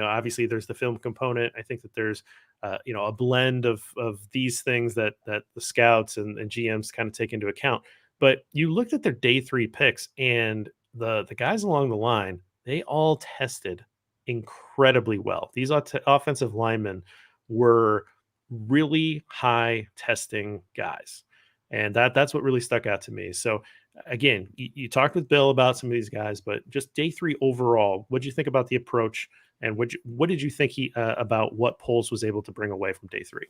Obviously there's the film component. I think that there's a blend of these things that the scouts and GMs kind of take into account. But you looked at their day 3 picks, and the guys along the line, they all tested incredibly well. These offensive linemen were really high testing guys, and that's what really stuck out to me. So again, you talked with Bill about some of these guys, but just day 3 overall, what did you think about the approach, and what did you think about what Poles was able to bring away from day 3?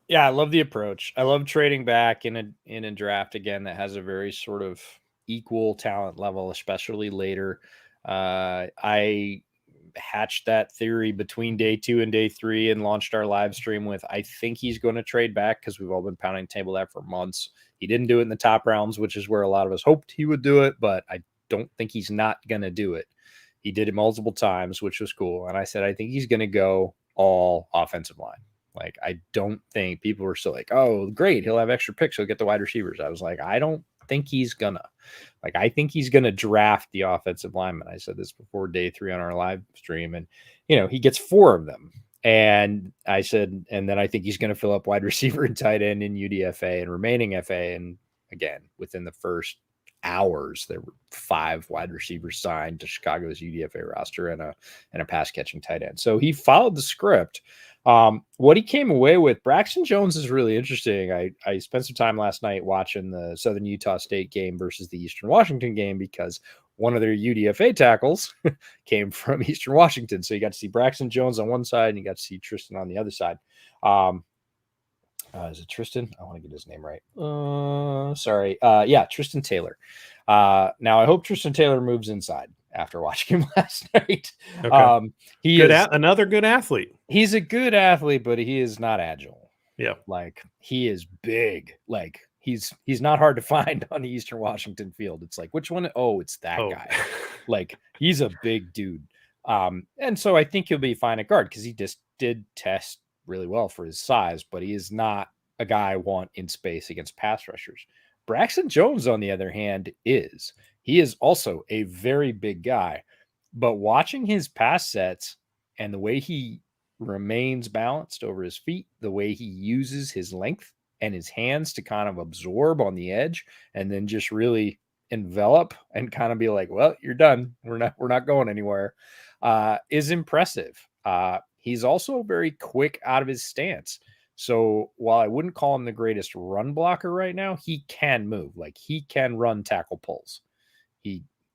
Yeah, I love the approach. I love trading back in a draft again that has a very sort of equal talent level, especially later. I hatched that theory between day 2 and day 3 and launched our live stream with, I think he's going to trade back because we've all been pounding the table that for months. He didn't do it in the top rounds, which is where a lot of us hoped he would do it, but I don't think he's not going to do it. He did it multiple times, which was cool. And I said, I think he's going to go all offensive line. Like, I don't think people were still like, oh, great, he'll have extra picks, he'll get the wide receivers. I was like, I don't think he's gonna. Like, I think he's gonna draft the offensive lineman. I said this before day 3 on our live stream, and he gets 4 of them. And I said, and then I think he's gonna fill up wide receiver and tight end in UDFA and remaining FA. And again, within the first hours, there were 5 wide receivers signed to Chicago's UDFA roster and a pass catching tight end. So he followed the script. What he came away with, Braxton Jones, is really interesting. I spent some time last night watching the Southern Utah State game versus the Eastern Washington game because one of their UDFA tackles came from Eastern Washington. So you got to see Braxton Jones on one side and you got to see Tristan on the other side. Is it Tristan? I want to get his name right. Sorry. Yeah, Tristan Taylor. Now I hope Tristan Taylor moves inside after watching him last night. Okay. He is another good athlete. He's a good athlete, but he is not agile. Yeah. Like, he is big. Like, he's not hard to find on the Eastern Washington field. It's like, which one? Oh, it's that guy. Like, he's a big dude. And so I think he'll be fine at guard because he just did test really well for his size, but he is not a guy I want in space against pass rushers. Braxton Jones, on the other hand, is. He is also a very big guy, but watching his pass sets and the way he remains balanced over his feet, the way he uses his length and his hands to kind of absorb on the edge and then just really envelop and kind of be like, well, you're done. We're not going anywhere, is impressive. He's also very quick out of his stance. So while I wouldn't call him the greatest run blocker right now, he can move. Like, he can run tackle pulls.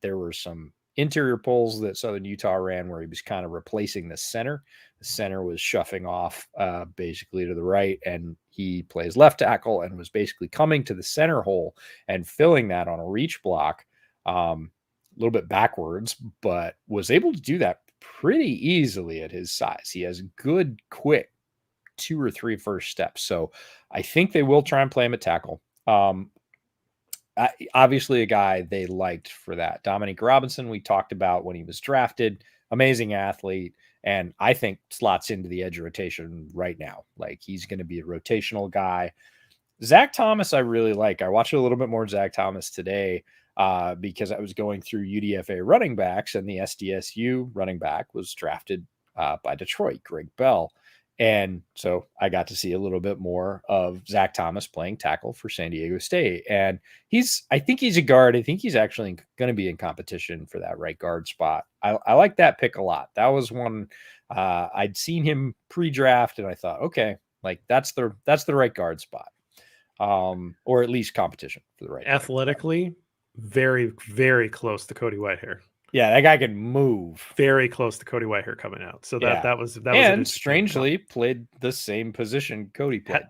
There were some interior pulls that Southern Utah ran where he was kind of replacing the center. The center was shuffling off basically to the right, and he plays left tackle and was basically coming to the center hole and filling that on a reach block a little bit backwards, but was able to do that pretty easily at his size. He has good, quick 2 or 3 first steps. So I think they will try and play him at tackle. Obviously a guy they liked for that. Dominic Robinson, we talked about when he was drafted, amazing athlete. And I think slots into the edge rotation right now. Like he's going to be a rotational guy. Zach Thomas, I really like. I watched a little bit more Zach Thomas today because I was going through UDFA running backs, and the SDSU running back was drafted by Detroit, Greg Bell. And so I got to see a little bit more of Zach Thomas playing tackle for San Diego State. And I think he's a guard. I think he's actually going to be in competition for that right guard spot. I like that pick a lot. That was one I'd seen him pre-draft, and I thought, okay, like that's the right guard spot. Or at least competition for the right. Athletically, very, very close to Cody Whitehair. Yeah, that guy can move. Very close to Cody Whitehair coming out. So that was and strangely played the same position Cody played.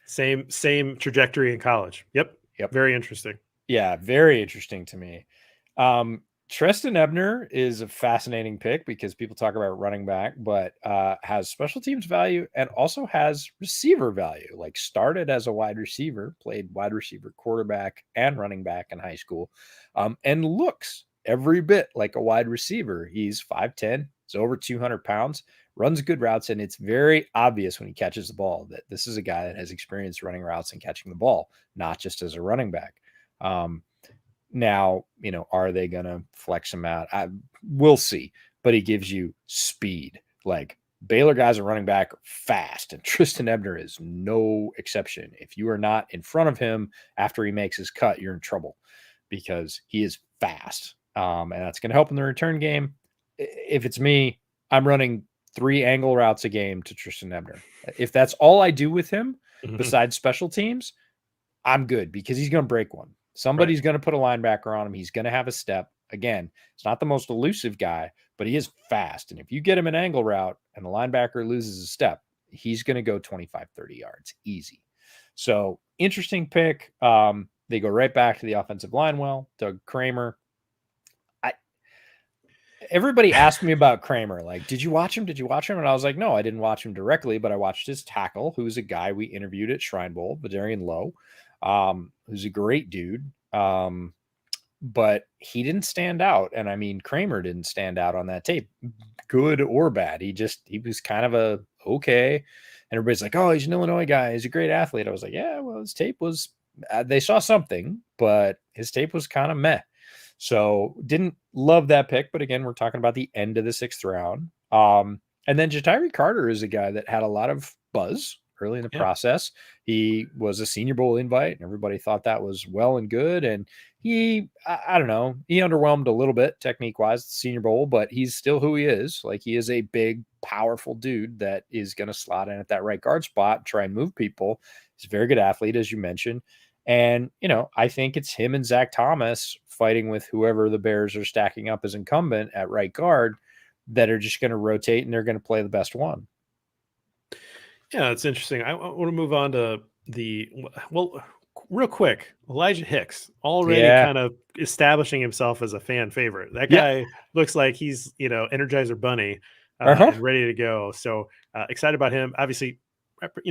Same trajectory in college. Yep. Very interesting. Yeah, very interesting to me. Tristan Ebner is a fascinating pick because people talk about running back, but has special teams value and also has receiver value. Like started as a wide receiver, played wide receiver, quarterback, and running back in high school, and looks every bit like a wide receiver. He's 5'10", he's over 200 pounds, runs good routes, and it's very obvious when he catches the ball that this is a guy that has experience running routes and catching the ball, not just as a running back. Now, are they going to flex him out? We'll see, but he gives you speed. Like Baylor guys are running back fast, and Tristan Ebner is no exception. If you are not in front of him after he makes his cut, you're in trouble because he is fast. And that's going to help in the return game. If it's me, I'm running 3 angle routes a game to Tristan Ebner. If that's all I do with him, besides special teams, I'm good because he's going to break one. Somebody's going to put a linebacker on him. He's going to have a step. Again, it's not the most elusive guy, but he is fast. And if you get him an angle route and the linebacker loses a step, he's going to go 25, 30 yards. Easy. So interesting pick. They go right back to the offensive line. Well, Doug Cramer. Everybody asked me about Cramer. Like, did you watch him? And I was like, no, I didn't watch him directly, but I watched his tackle, who's a guy we interviewed at Shrine Bowl, Vidarian Lowe, who's a great dude. But he didn't stand out. And I mean, Cramer didn't stand out on that tape, good or bad. He was kind of okay. And everybody's like, oh, he's an Illinois guy. He's a great athlete. I was like, yeah, well, his tape was, they saw something, but his tape was kind of meh. So didn't love that pick, but again, we're talking about the end of the 6th round. And then Jataire Carter is a guy that had a lot of buzz early in the process. He was a Senior Bowl invite, and everybody thought that was well and good. And I don't know, he underwhelmed a little bit technique-wise at the Senior Bowl, but he's still who he is. Like, he is a big, powerful dude that is going to slot in at that right guard spot, try and move people. He's a very good athlete, as you mentioned. And, I think it's him and Zach Thomas fighting with whoever the Bears are stacking up as incumbent at right guard that are just going to rotate and they're going to play the best one. Yeah, it's interesting. I want to move on to real quick. Elijah Hicks already kind of establishing himself as a fan favorite. That guy looks like he's, Energizer Bunny and ready to go. So excited about him. Obviously,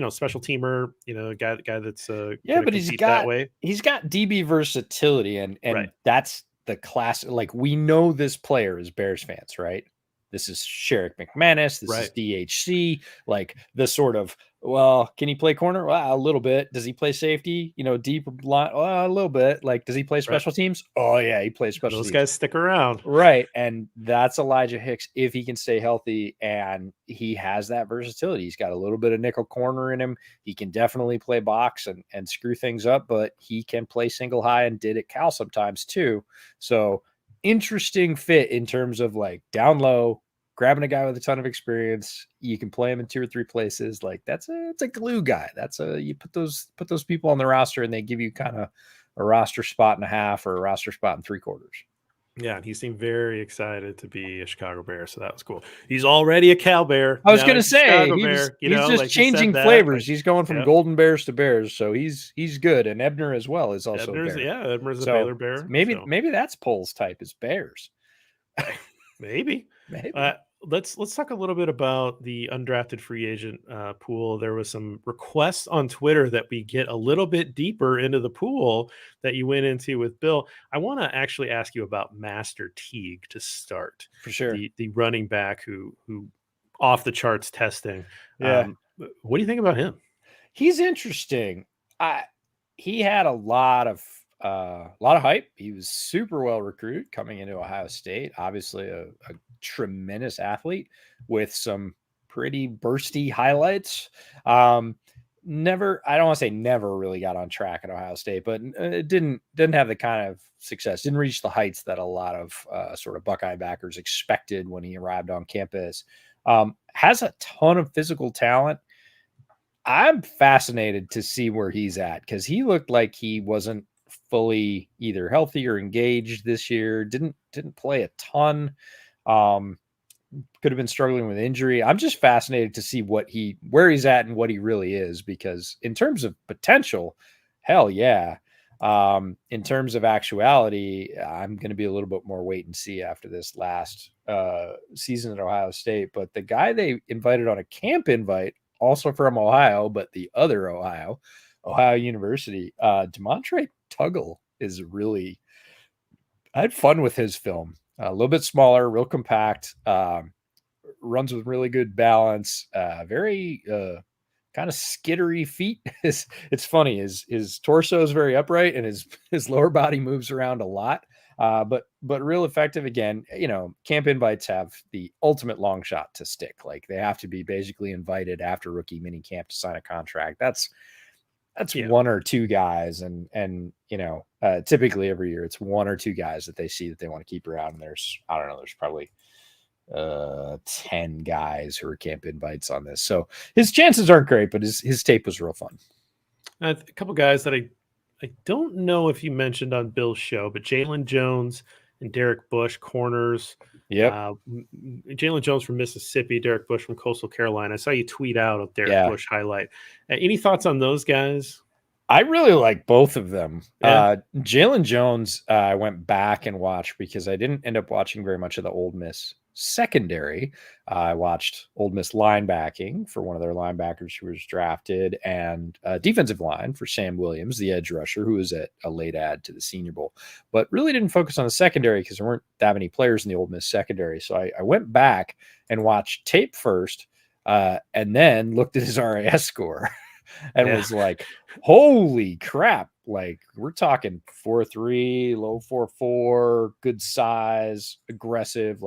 special teamer, guy that's but he's got DB versatility and that's the class. Like, we know this player is Bears fans, right? This is Sherrick McManus. This is DHC. Like, the sort of, well, can he play corner? Well, a little bit. Does he play safety? Deep line? Well, a little bit. Like, does he play special teams? Oh, yeah, he plays special teams. Those guys stick around. Right. And that's Elijah Hicks if he can stay healthy, and he has that versatility. He's got a little bit of nickel corner in him. He can definitely play box and screw things up, but he can play single high and did at Cal sometimes too. So interesting fit in terms of like down low, grabbing a guy with a ton of experience. You can play him in 2 or 3 places. Like, it's a glue guy. You put those people on the roster and they give you kind of a roster spot and a half or a roster spot and 3/4. Yeah, and he seemed very excited to be a Chicago Bear, so that was cool. He's already a Cal Bear. I was Now going to he's a say Chicago Bear. You he's know, just like he said changing that, flavors. like, He's going from yep. Golden Bears to Bears, so he's good. And Ebner as well is also a Bear. Yeah, Ebner's a So Baylor Bear. maybe that's Pole's type is Bears. Maybe. Let's talk a little bit about the undrafted free agent pool. There was some requests on Twitter that we get a little bit deeper into the pool that you went into with Bill. I want to actually ask you about Master Teague to start. For sure. The running back who off the charts testing. Yeah. What do you think about him? He's interesting. He had a lot of hype. He was super well recruited coming into Ohio State. Obviously, a tremendous athlete with some pretty bursty highlights. I don't want to say never really got on track at Ohio State, but it didn't have the kind of success. Didn't reach the heights that a lot of sort of Buckeye backers expected when he arrived on campus. Has a ton of physical talent. I'm fascinated to see where he's at because he looked like he wasn't fully either healthy or engaged this year. Didn't play a ton. Could have been struggling with injury. I'm just fascinated to see where he's at and what he really is, because in terms of potential, hell yeah. In terms of actuality, I'm going to be a little bit more wait and see after this last season at Ohio State. But the guy they invited on a camp invite, also from Ohio, but the other Ohio University, Demontre Tuggle is really, I had fun with his film. A little bit smaller, real compact, runs with really good balance, very kind of skittery feet. It's funny. His torso is very upright and his lower body moves around a lot. But real effective. Again, camp invites have the ultimate long shot to stick. Like they have to be basically invited after rookie mini camp to sign a contract. That's one or two guys. And typically every year it's one or two guys that they see that they want to keep around. And there's probably 10 guys who are camp invites on this. So his chances aren't great, but his tape was real fun. A couple guys that I don't know if you mentioned on Bill's show, but Jalen Jones and Derek Bush, corners. Yep. Jalen Jones from Mississippi, Derek Bush from Coastal Carolina. I saw you tweet out a Derek Bush highlight. Any thoughts on those guys? I really like both of them. Yeah. Jalen Jones, I went back and watched because I didn't end up watching very much of the Ole Miss secondary. I watched Ole Miss linebacking for one of their linebackers who was drafted, and defensive line for Sam Williams, the edge rusher, who was a late add to the Senior Bowl, but really didn't focus on the secondary because there weren't that many players in the Ole Miss secondary. So I went back and watched tape first, and then looked at his RAS score and was like, holy crap. Like we're talking 4.3, low 4.4, good size, aggressive,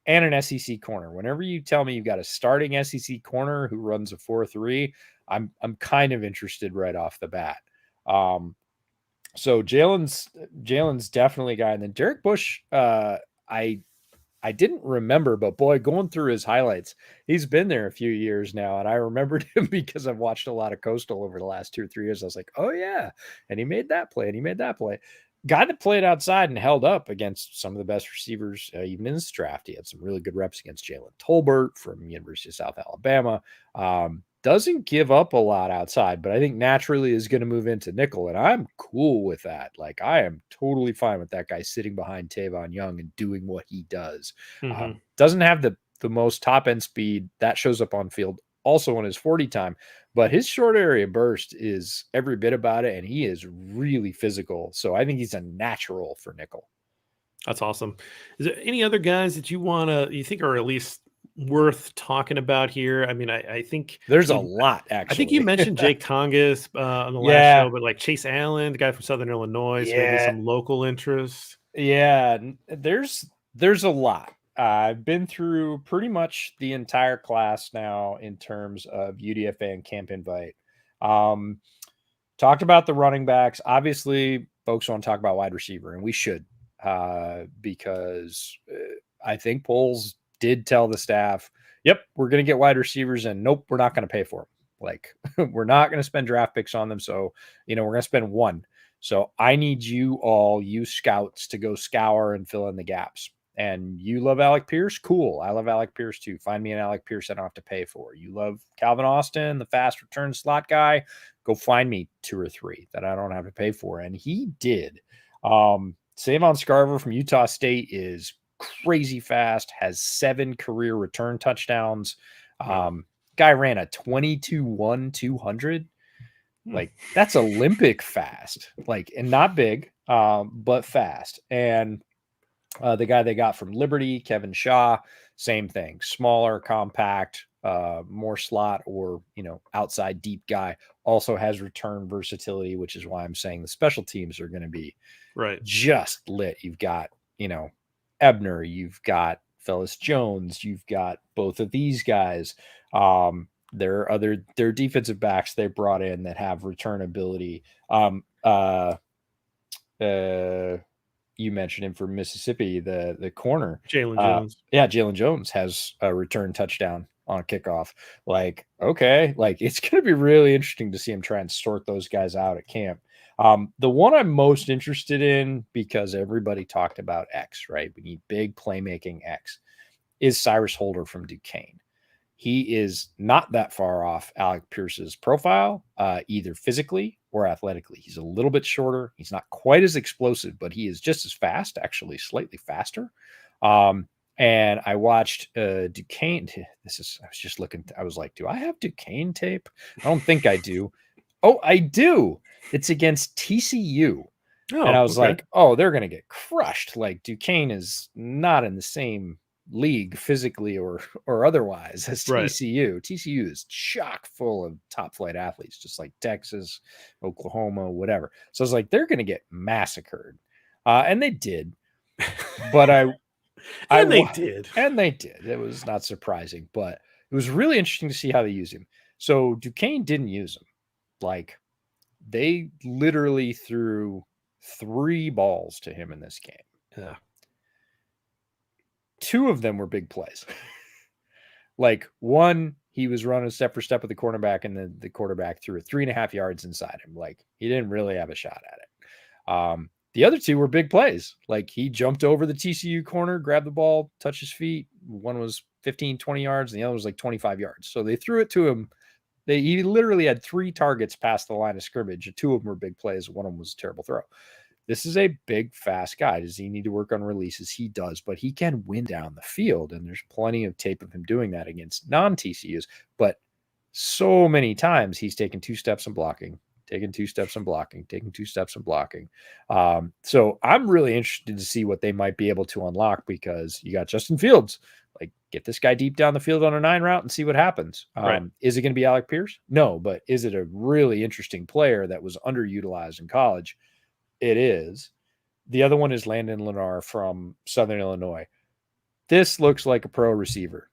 and an SEC corner. Whenever you tell me you've got a starting SEC corner who runs a 4.3, I'm kind of interested right off the bat. So Jalen's definitely a guy. And then Derek Bush, I didn't remember, but boy, going through his highlights, he's been there a few years now. And I remembered him because I've watched a lot of Coastal over the last 2 or 3 years. I was like, oh yeah. And he made that play and he made that play. Guy that played outside and held up against some of the best receivers, even in this draft. He had some really good reps against Jalen Tolbert from University of South Alabama. Doesn't give up a lot outside, but I think naturally is going to move into nickel, and I'm cool with that. Like I am totally fine with that guy sitting behind Tavon Young and doing what he does. Mm-hmm. Doesn't have the most top end speed that shows up on field also on his 40 time, but his short area burst is every bit about it, and he is really physical. So I think he's a natural for nickel. That's awesome. Is there any other guys that you think are at least worth talking about here? I mean, I think there's a lot, actually. I think you mentioned Jake Tongas on the last show, but like Chase Allen, the guy from Southern Illinois, maybe some local interest. Yeah, there's a lot. I've been through pretty much the entire class now in terms of UDFA and camp invite. Talked about the running backs. Obviously, folks want to talk about wide receiver, and we should, because I think Poles did tell the staff, yep, we're going to get wide receivers, and nope, we're not going to pay for them. Like, we're not going to spend draft picks on them. So, we're going to spend one. So I need you all, you scouts, to go scour and fill in the gaps. And you love Alec Pierce? Cool. I love Alec Pierce too. Find me an Alec Pierce I don't have to pay for. You love Calvin Austin, the fast return slot guy? Go find me 2 or 3 that I don't have to pay for. And he did. Savon Scarver from Utah State is crazy fast, has 7 career return touchdowns. Guy ran a 22-1 200. Like, that's Olympic fast. Like, and not big, but fast. And the guy they got from Liberty, Kevin Shaw, same thing. Smaller, compact, more slot or, outside deep guy. Also has return versatility, which is why I'm saying the special teams are going to be just lit. You've got, Ebner, you've got Bayless Jones, you've got both of these guys. There are their defensive backs they brought in that have return ability. You mentioned him for Mississippi, the corner. Jalen Jones. Jalen Jones has a return touchdown on a kickoff. Like, okay, like it's going to be really interesting to see him try and sort those guys out at camp. The one I'm most interested in, because everybody talked about X, right? We need big playmaking X, is Cyrus Holder from Duquesne. He is not that far off Alec Pierce's profile, either physically or athletically. He's a little bit shorter. He's not quite as explosive, but he is just as fast, actually slightly faster. And I watched Duquesne. I was just looking. I was like, do I have Duquesne tape? I don't think I do. Oh, I do. It's against TCU. Oh, and I was like, oh, they're going to get crushed. Like, Duquesne is not in the same league physically or otherwise as TCU. TCU is chock full of top flight athletes, just like Texas, Oklahoma, whatever. So I was like, they're going to get massacred. And they did. But they did. It was not surprising, but it was really interesting to see how they use him. So Duquesne didn't use him. Like, they literally threw 3 balls to him in this game. Yeah. 2 of them were big plays. Like, one, he was running step for step with the cornerback, and then the quarterback threw it 3.5 yards inside him. Like, he didn't really have a shot at it. The other 2 were big plays. Like, he jumped over the TCU corner, grabbed the ball, touched his feet. One was 15, 20 yards, and the other was like 25 yards. So they threw it to him. He literally had 3 targets past the line of scrimmage. 2 of them were big plays. One of them was a terrible throw. This is a big, fast guy. Does he need to work on releases? He does, but he can win down the field, and there's plenty of tape of him doing that against non-TCUs. But so many times he's taken 2 steps and blocking, taking 2 steps and blocking, taking 2 steps and blocking. So I'm really interested to see what they might be able to unlock, because you got Justin Fields. Like, get this guy deep down the field on a 9 route and see what happens. Is it going to be Alec Pierce? No, but is it a really interesting player that was underutilized in college? It is. The other one is Landon Lennar from Southern Illinois. This looks like a pro receiver.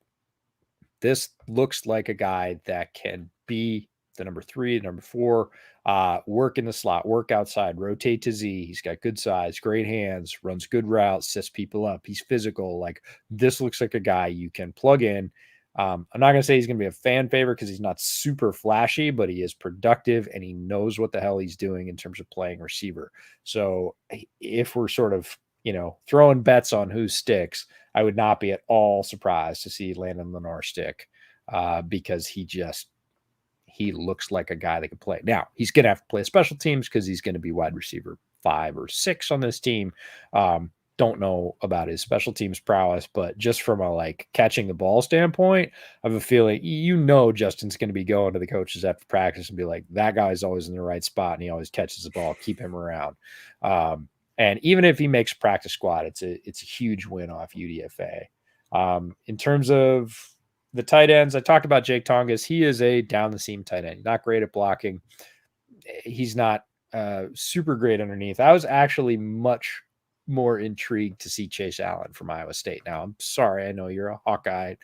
This looks like a guy that can be the number 3, number 4, work in the slot, work outside, rotate to Z. He's got good size, great hands, runs good routes, sets people up. He's physical. Like, this looks like a guy you can plug in. I'm not going to say he's going to be a fan favorite because he's not super flashy, but he is productive and he knows what the hell he's doing in terms of playing receiver. So if we're sort of, throwing bets on who sticks, I would not be at all surprised to see Landon Lennar stick because he looks like a guy that can play. Now, he's going to have to play special teams because he's going to be wide receiver 5 or 6 on this team. Don't know about his special teams prowess, but just from a catching the ball standpoint, I have a feeling Justin's going to be going to the coaches after practice and be like, that guy's always in the right spot and he always catches the ball. Keep him around. And even if he makes practice squad, it's a huge win off UDFA. In terms of the tight ends, I talked about Jake Tongas. He is a down the seam tight end. Not great at blocking. He's not super great underneath. I was actually much more intrigued to see Chase Allen from Iowa State. Now, I'm sorry, I know you're a Hawkeye.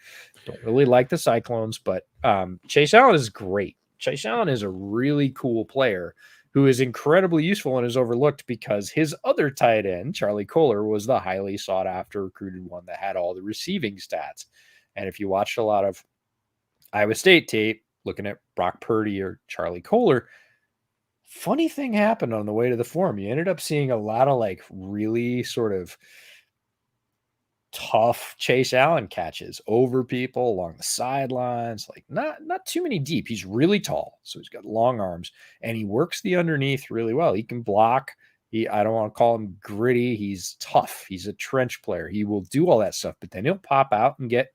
Don't really like the Cyclones, but Chase Allen is great. Chase Allen is a really cool player who is incredibly useful and is overlooked because his other tight end, Charlie Kohler, was the highly sought after recruited one that had all the receiving stats. And if you watched a lot of Iowa State tape, looking at Brock Purdy or Charlie Kohler, funny thing happened on the way to the forum. You ended up seeing a lot of like really sort of tough Chase Allen catches over people along the sidelines, like not too many deep. He's really tall, so he's got long arms, and he works the underneath really well. He can block. I don't want to call him gritty. He's tough. He's a trench player. He will do all that stuff, but then he'll pop out and get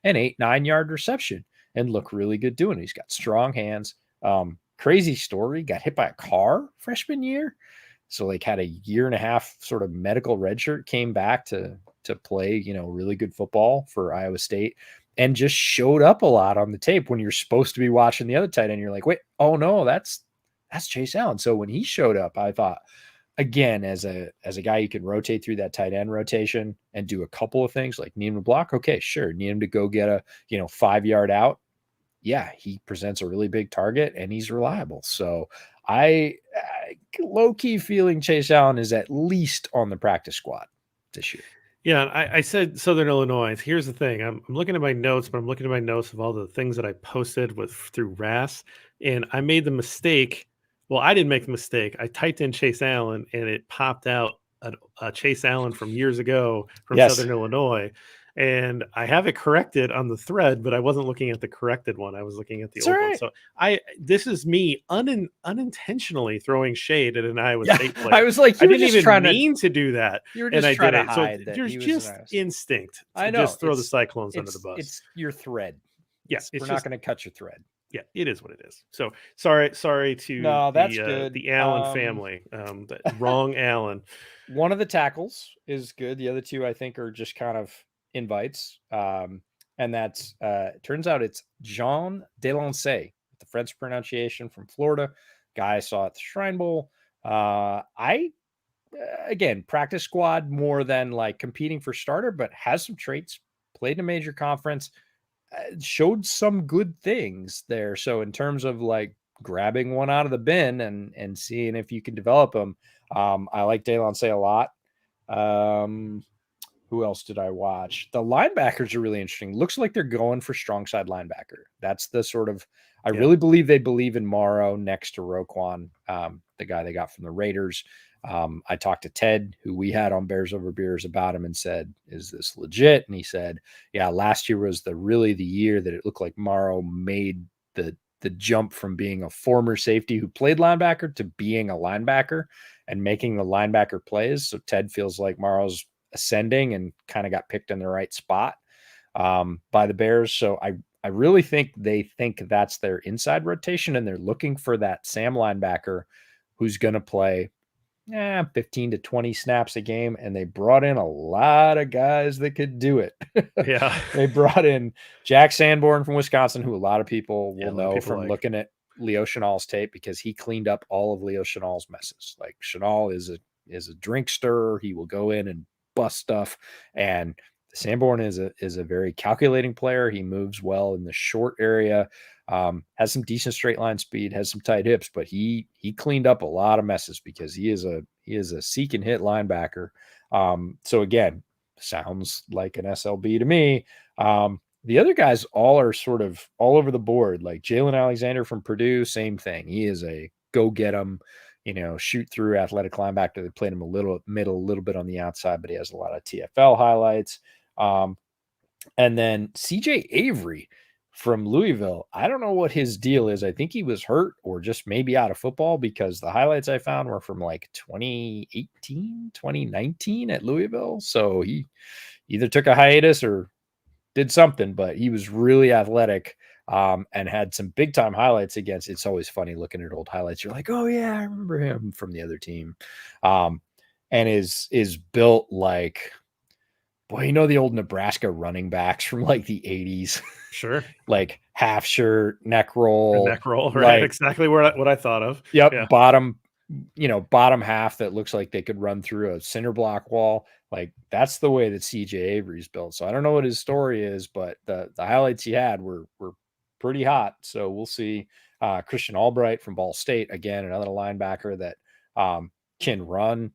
an 8-9 yard reception and look really good doing it. He's got strong hands. Crazy story. Got hit by a car freshman year. So like had a year and a half sort of medical redshirt, came back to play, really good football for Iowa State, and just showed up a lot on the tape when you're supposed to be watching the other tight end. You're like, wait, oh no, that's Chase Allen. So when he showed up, I thought, again, as a guy you can rotate through that tight end rotation and do a couple of things, like need him to block. Okay, sure. Need him to go get a 5-yard out. Yeah, he presents a really big target and he's reliable. So I low-key feeling Chase Allen is at least on the practice squad this year. Yeah, I said Southern Illinois. Here's the thing. I'm looking at my notes, but I'm looking at my notes of all the things that I posted through RAS, and I made the mistake. Well, I didn't make the mistake. I typed in Chase Allen, and it popped out a Chase Allen from years ago from Southern Illinois. And I have it corrected on the thread, but I wasn't looking at the corrected one. I was looking at the old one. So this is me unintentionally throwing shade at an Iowa State player. I was like, I didn't even mean to do that. You were just trying to hide that. There's just instinct. I know. Just throw the Cyclones under the bus. It's your thread. Yes, we're not going to cut your thread. Yeah, it is what it is. So sorry to the Allen family. The wrong Allen. One of the tackles is good. The other two, I think, are just kind of invites. And that's turns out it's Jean Delancey, the French pronunciation, from Florida. Guy I saw at the Shrine Bowl. Again, practice squad more than like competing for starter, but has some traits, played in a major conference, showed some good things there. So in terms of like grabbing one out of the bin and seeing if you can develop them, I like Delancey a lot. Who else did I watch? The linebackers are really interesting. Looks like they're going for strong side linebacker. That's the sort of, I really believe they believe in Morrow next to Roquan, the guy they got from the Raiders. I talked to Ted, who we had on Bears Over Beers, about him and said, is this legit? And he said, yeah, last year was the year that it looked like Morrow made the jump from being a former safety who played linebacker to being a linebacker and making the linebacker plays. So Ted feels like Morrow's ascending and kind of got picked in the right spot by the Bears. So I really think they think that's their inside rotation, and they're looking for that Sam linebacker who's going to play 15 to 20 snaps a game. And they brought in a lot of guys that could do it. Yeah. They brought in Jack Sanborn from Wisconsin, who a lot of people will know from looking at Leo Chenal's tape, because he cleaned up all of Leo Chenal's messes. Like, Chenal is a drink stirrer. He will go in and bust stuff. And Sanborn is a very calculating player. He moves well in the short area, has some decent straight line speed, has some tight hips, but he cleaned up a lot of messes because he is a seek and hit linebacker. So again, sounds like an SLB to me. The other guys all are sort of all over the board. Like Jalen Alexander from Purdue, same thing. He is a go get him, shoot through athletic linebacker. They played him a little bit on the outside, but he has a lot of TFL highlights. And then CJ Avery from Louisville. I don't know what his deal is. I think he was hurt or just maybe out of football, because the highlights I found were from like 2018, 2019 at Louisville. So he either took a hiatus or did something, but he was really athletic. And had some big time highlights against. It's always funny looking at old highlights. You're like, oh yeah, I remember him from the other team. And is built like, boy, the old Nebraska running backs from like the 80s. Sure. Like half shirt, neck roll. Right? Like, exactly what I thought of. Yep. Yeah. Bottom half that looks like they could run through a cinder block wall. Like, that's the way that CJ Avery's built. So I don't know what his story is, but the highlights he had were pretty hot. So we'll see. Christian Albright from Ball State, again, another linebacker that can run.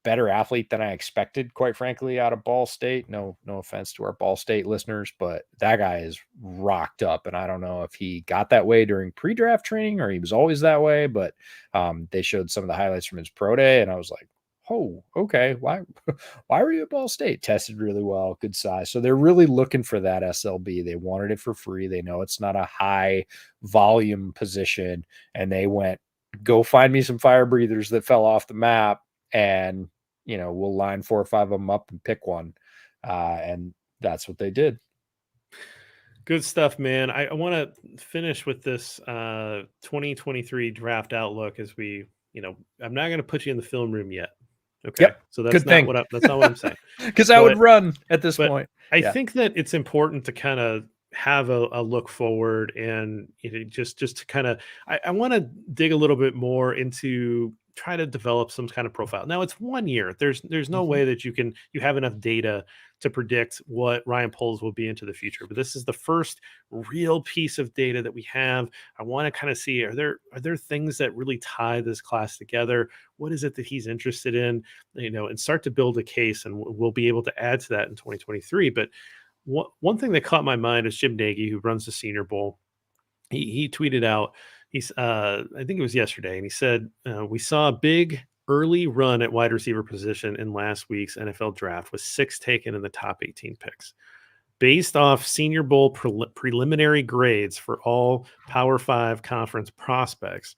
better athlete than I expected, quite frankly, out of Ball State. No offense to our Ball State listeners, but that guy is rocked up. And I don't know if he got that way during pre-draft training or he was always that way, but they showed some of the highlights from his pro day. And I was like, oh, okay. Why were you at Ball State? Tested really well, good size. So they're really looking for that SLB. They wanted it for free. They know it's not a high volume position. And they went, go find me some fire breathers that fell off the map. And, we'll line 4 or 5 of them up and pick one. And that's what they did. Good stuff, man. I want to finish with this 2023 draft outlook as we, I'm not going to put you in the film room yet. Okay. Yep. So that's not what I'm saying. Because I would run at this point. I think that it's important to kind of have a look forward and just to kind of, I want to dig a little bit more into try to develop some kind of profile. Now it's 1 year. There's no way that you have enough data to predict what Ryan Poles will be into the future. But this is the first real piece of data that we have. I want to kind of see, are there things that really tie this class together? What is it that he's interested in, and start to build a case, and we'll be able to add to that in 2023. But one thing that caught my mind is Jim Nagy, who runs the Senior Bowl. He tweeted out, I think it was yesterday, and he said, we saw a big early run at wide receiver position in last week's NFL draft with 6 taken in the top 18 picks. Based off Senior Bowl preliminary grades for all Power 5 conference prospects,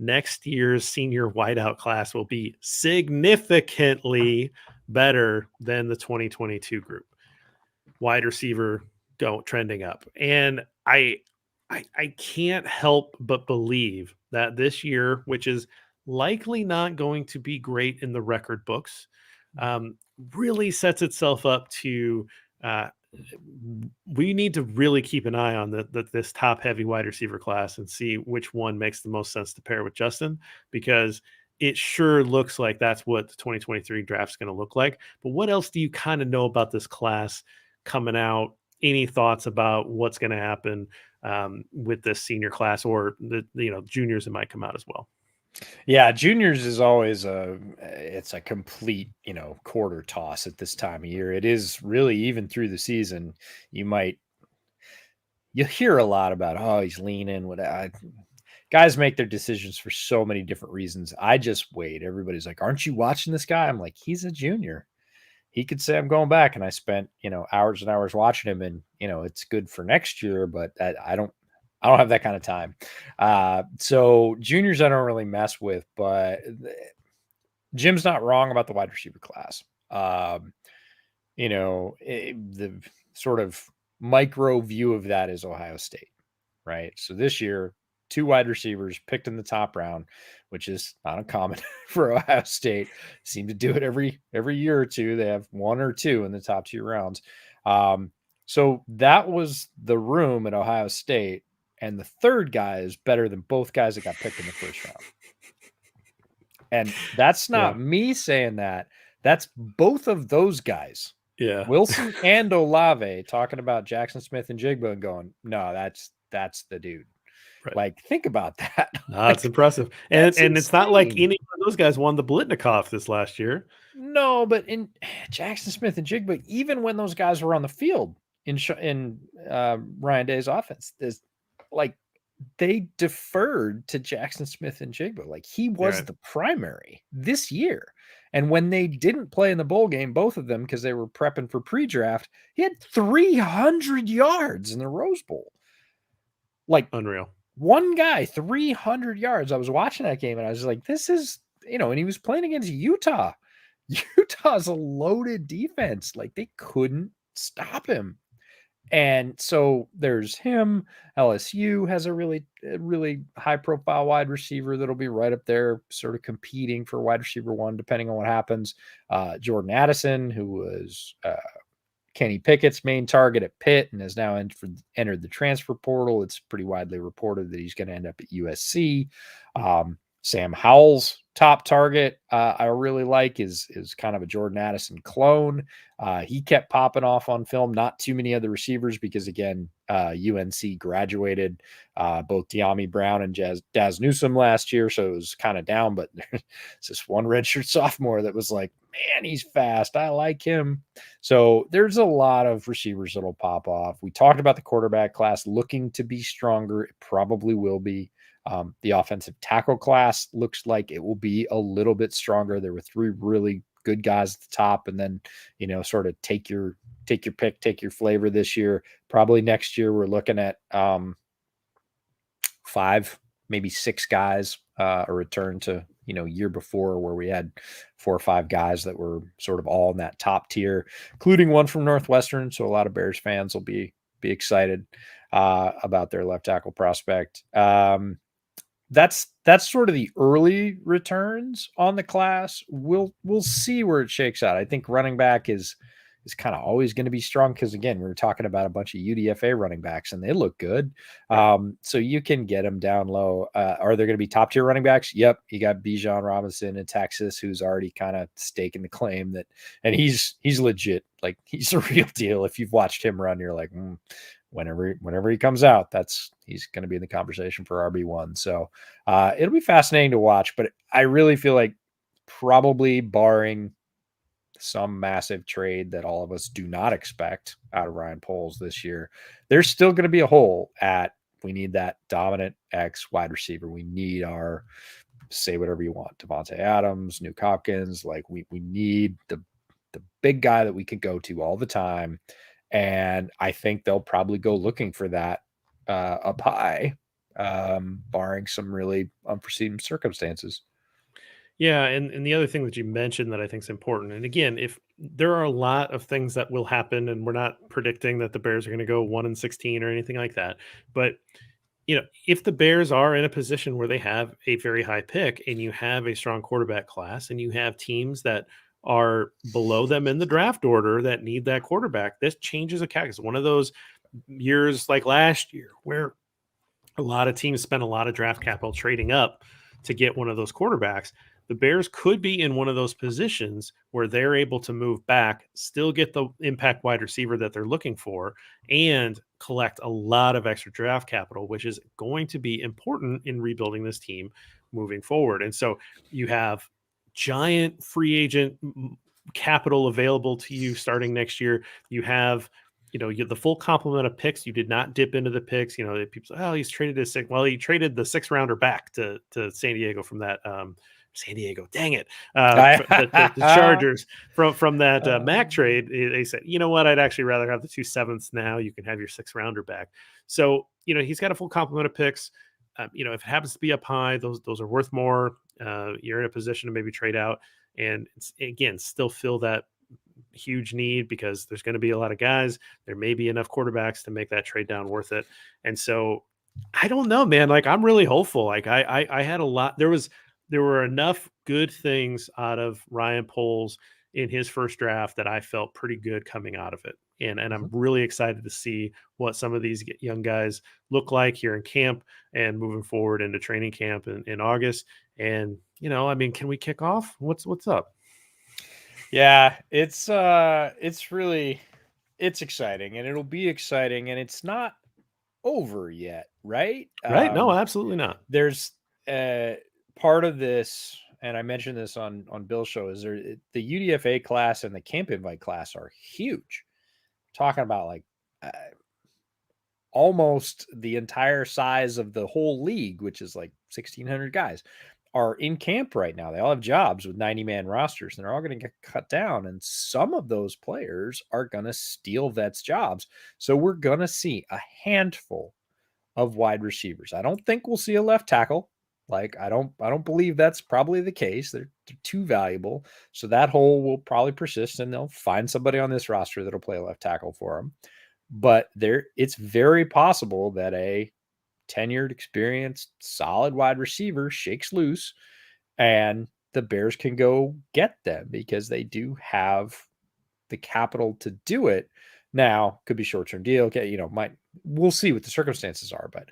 next year's senior wideout class will be significantly better than the 2022 group. Wide receiver trending up. And I can't help but believe that this year, which is likely not going to be great in the record books, really sets itself up to we need to really keep an eye on this top heavy wide receiver class and see which one makes the most sense to pair with Justin, because it sure looks like that's what the 2023 draft is going to look like. But what else do you kind of know about this class coming out? Any thoughts about what's going to happen with this senior class, or the juniors that might come out as well? Yeah, juniors is always it's a complete, quarter toss at this time of year. It is really, even through the season, you hear a lot about, oh, he's leaning. Guys make their decisions for so many different reasons. I just wait. Everybody's like, aren't you watching this guy? I'm like, he's a junior. He could say I'm going back, and I spent, hours and hours watching him, and, it's good for next year, but I don't have that kind of time. So juniors, I don't really mess with, but Jim's not wrong about the wide receiver class. The sort of micro view of that is Ohio State, right? So this year, 2 wide receivers picked in the top round, which is not uncommon for Ohio State. Seem to do it every year or two. They have 1 or 2 in the top 2 rounds. So that was the room at Ohio State. And the third guy is better than both guys that got picked in the first round. And that's not me saying that. That's both of those guys. Yeah. Wilson and Olave talking about Jackson Smith and Jigba and going, no, that's the dude. Right. Like, think about that. That's impressive. And it's not like any of those guys won the Blitnikoff this last year. No, but in Jackson Smith and Jigba, even when those guys were on the field in Ryan Day's offense, they deferred to Jackson Smith and Jigba. Like, he was the primary this year. And when they didn't play in the bowl game, both of them, because they were prepping for pre-draft, he had 300 yards in the Rose Bowl. Like, unreal. One guy, 300 yards. I was watching that game and I was like, this is, and he was playing against Utah. Utah's a loaded defense. Like, they couldn't stop him. And so there's him. LSU has a really high profile wide receiver that'll be right up there, sort of competing for wide receiver 1, depending on what happens. Jordan Addison, who was Kenny Pickett's main target at Pitt and has now entered the transfer portal. It's pretty widely reported that he's going to end up at USC. Sam Howell's top target I really like is kind of a Jordan Addison clone. He kept popping off on film. Not too many other receivers because, again, UNC graduated both De'Ami Brown and Daz Newsome last year, so it was kind of down, but there's this one redshirt sophomore that was like, man, he's fast. I like him. So there's a lot of receivers that'll pop off. We talked about the quarterback class looking to be stronger. It probably will be. The offensive tackle class looks like it will be a little bit stronger. There were 3 really good guys at the top, and then, sort of take your pick, take your flavor this year. Probably next year we're looking at 5, maybe 6 guys, a return to, year before where we had 4 or 5 guys that were sort of all in that top tier, including one from Northwestern. So a lot of Bears fans will be excited about their left tackle prospect. That's sort of the early returns on the class. We'll see where it shakes out. I think running back is kind of always going to be strong because, again, we were talking about a bunch of UDFA running backs and they look good. So you can get them down low. Are there going to be top tier running backs? Yep. You got Bijan Robinson in Texas, who's already kind of staking the claim that, and he's legit. Like, he's a real deal. If you've watched him run, you're like, whenever he comes out, he's going to be in the conversation for RB1. So it'll be fascinating to watch, but I really feel like probably barring some massive trade that all of us do not expect out of Ryan Poles this year, there's still going to be a hole we need that dominant X wide receiver. We need our, say whatever you want, Devontae Adams, Nuke Hopkins. Like we need the big guy that we could go to all the time. And I think they'll probably go looking for that up high, barring some really unforeseen circumstances. Yeah, and the other thing that you mentioned that I think is important, and again, if there are a lot of things that will happen, and we're not predicting that the Bears are going to go 1-16 or anything like that, but if the Bears are in a position where they have a very high pick, and you have a strong quarterback class, and you have teams that are below them in the draft order that need that quarterback, this changes a calculus. One of those years like last year where a lot of teams spent a lot of draft capital trading up to get one of those quarterbacks. The Bears could be in one of those positions where they're able to move back, still get the impact wide receiver that they're looking for, and collect a lot of extra draft capital, which is going to be important in rebuilding this team moving forward. And so you have giant free agent capital available to you starting next year. You have the full complement of picks. You did not dip into the picks. People say, oh, he's traded his six. Well, he traded the 6th rounder back to San Diego from that San Diego. Dang it. The Chargers from that Mac trade. They said, you know what? I'd actually rather have the 2 7ths now. You can have your 6th rounder back. So, he's got a full complement of picks. If it happens to be up high, those are worth more. You're in a position to maybe trade out and again, still fill that huge need because there's going to be a lot of guys. There may be enough quarterbacks to make that trade down worth it. And so I don't know, man. Like, I'm really hopeful. Like I had a lot. There were enough good things out of Ryan Poles in his first draft that I felt pretty good coming out of it. And I'm really excited to see what some of these young guys look like here in camp and moving forward into training camp in August. And, can we kick off? What's up? Yeah, it's exciting, and it'll be exciting, and it's not over yet, right? Right. No, absolutely not. There's part of this, and I mentioned this on Bill's show, is the UDFA class and the camp invite class are huge. Talking about like almost the entire size of the whole league, which is like 1,600 guys, are in camp right now. They all have jobs with 90-man rosters, and they're all going to get cut down. And some of those players are going to steal vets' jobs. So we're going to see a handful of wide receivers. I don't think we'll see a left tackle. Like, I don't believe that's probably the case. They're too valuable. So that hole will probably persist, and they'll find somebody on this roster that'll play a left tackle for them. But it's very possible that a tenured, experienced, solid wide receiver shakes loose and the Bears can go get them because they do have the capital to do it. Now, could be short-term deal. Okay, we'll see what the circumstances are, but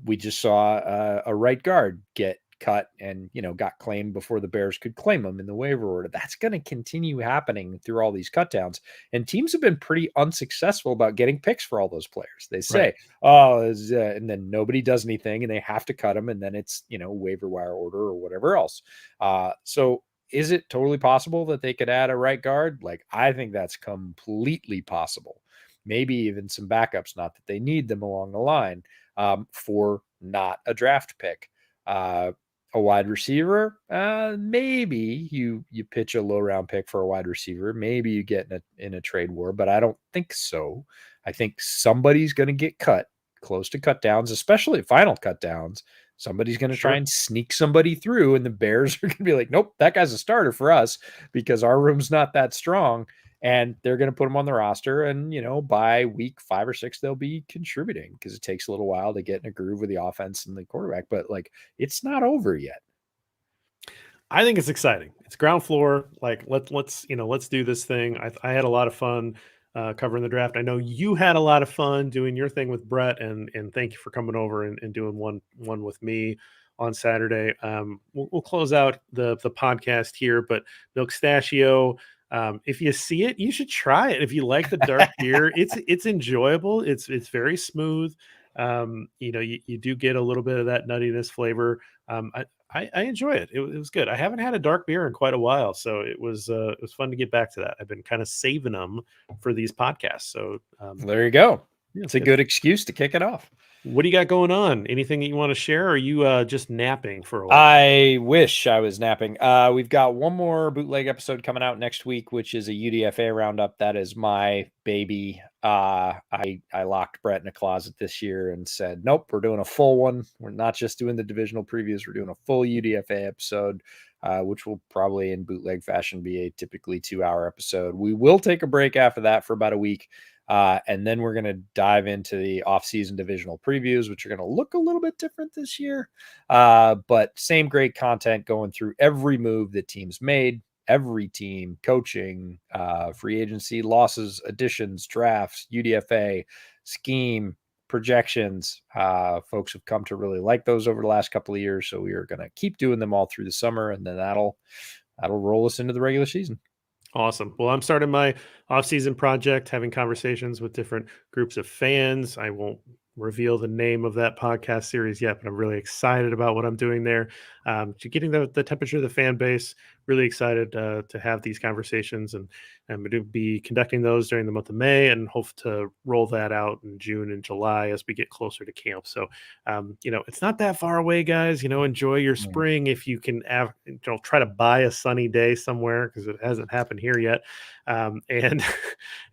we just saw a right guard get cut and, got claimed before the Bears could claim them in the waiver order. That's going to continue happening through all these cut downs. And teams have been pretty unsuccessful about getting picks for all those players. They say, and then nobody does anything and they have to cut them. And then it's, waiver wire order or whatever else. So is it totally possible that they could add a right guard? Like, I think that's completely possible. Maybe even some backups, not that they need them along the line, for not a draft pick. A wide receiver, maybe you pitch a low round pick for a wide receiver. Maybe you get in a trade war, but I don't think so. I think somebody's going to get cut close to cut downs, especially final cut downs. Somebody's going to try and sneak somebody through, and the Bears are going to be like, nope, that guy's a starter for us because our room's not that strong. And they're going to put him on the roster. And, by week 5 or 6, they'll be contributing because it takes a little while to get in a groove with the offense and the quarterback. But it's not over yet. I think it's exciting. It's ground floor. Let's do this thing. I had a lot of fun covering the draft. I know you had a lot of fun doing your thing with Brett, and thank you for coming over and doing one with me on Saturday. We'll close out the podcast here, but Pistachio, if you see it, you should try it. If you like the dark beer, it's enjoyable. It's very smooth. You do get a little bit of that nuttiness flavor. I enjoy it. It was good. I haven't had a dark beer in quite a while, so it was fun to get back to that. I've been kind of saving them for these podcasts. So there you go. It's a good excuse to kick it off. What do you got going on? Anything that you want to share? Or are you just napping for a while? I wish I was napping. We've got one more bootleg episode coming out next week, which is a UDFA roundup. That is my baby. I locked Brett in a closet this year and said, nope, we're doing a full one. We're not just doing the divisional previews. We're doing a full UDFA episode, which will probably in bootleg fashion be a typically 2-hour episode. We will take a break after that for about a week. And then we're going to dive into the off-season divisional previews, which are going to look a little bit different this year. But same great content going through every move that teams made, every team, coaching, free agency, losses, additions, drafts, UDFA, scheme, projections. Folks have come to really like those over the last couple of years. So we are going to keep doing them all through the summer, and then that'll roll us into the regular season. Awesome. Well, I'm starting my off-season project, having conversations with different groups of fans. I won't reveal the name of that podcast series yet, but I'm really excited about what I'm doing there. Getting the temperature of the fan base, really excited to have these conversations, and I'm going to be conducting those during the month of May and hope to roll that out in June and July as we get closer to camp. So, it's not that far away, guys. Enjoy your spring if you can try to buy a sunny day somewhere, because it hasn't happened here yet. And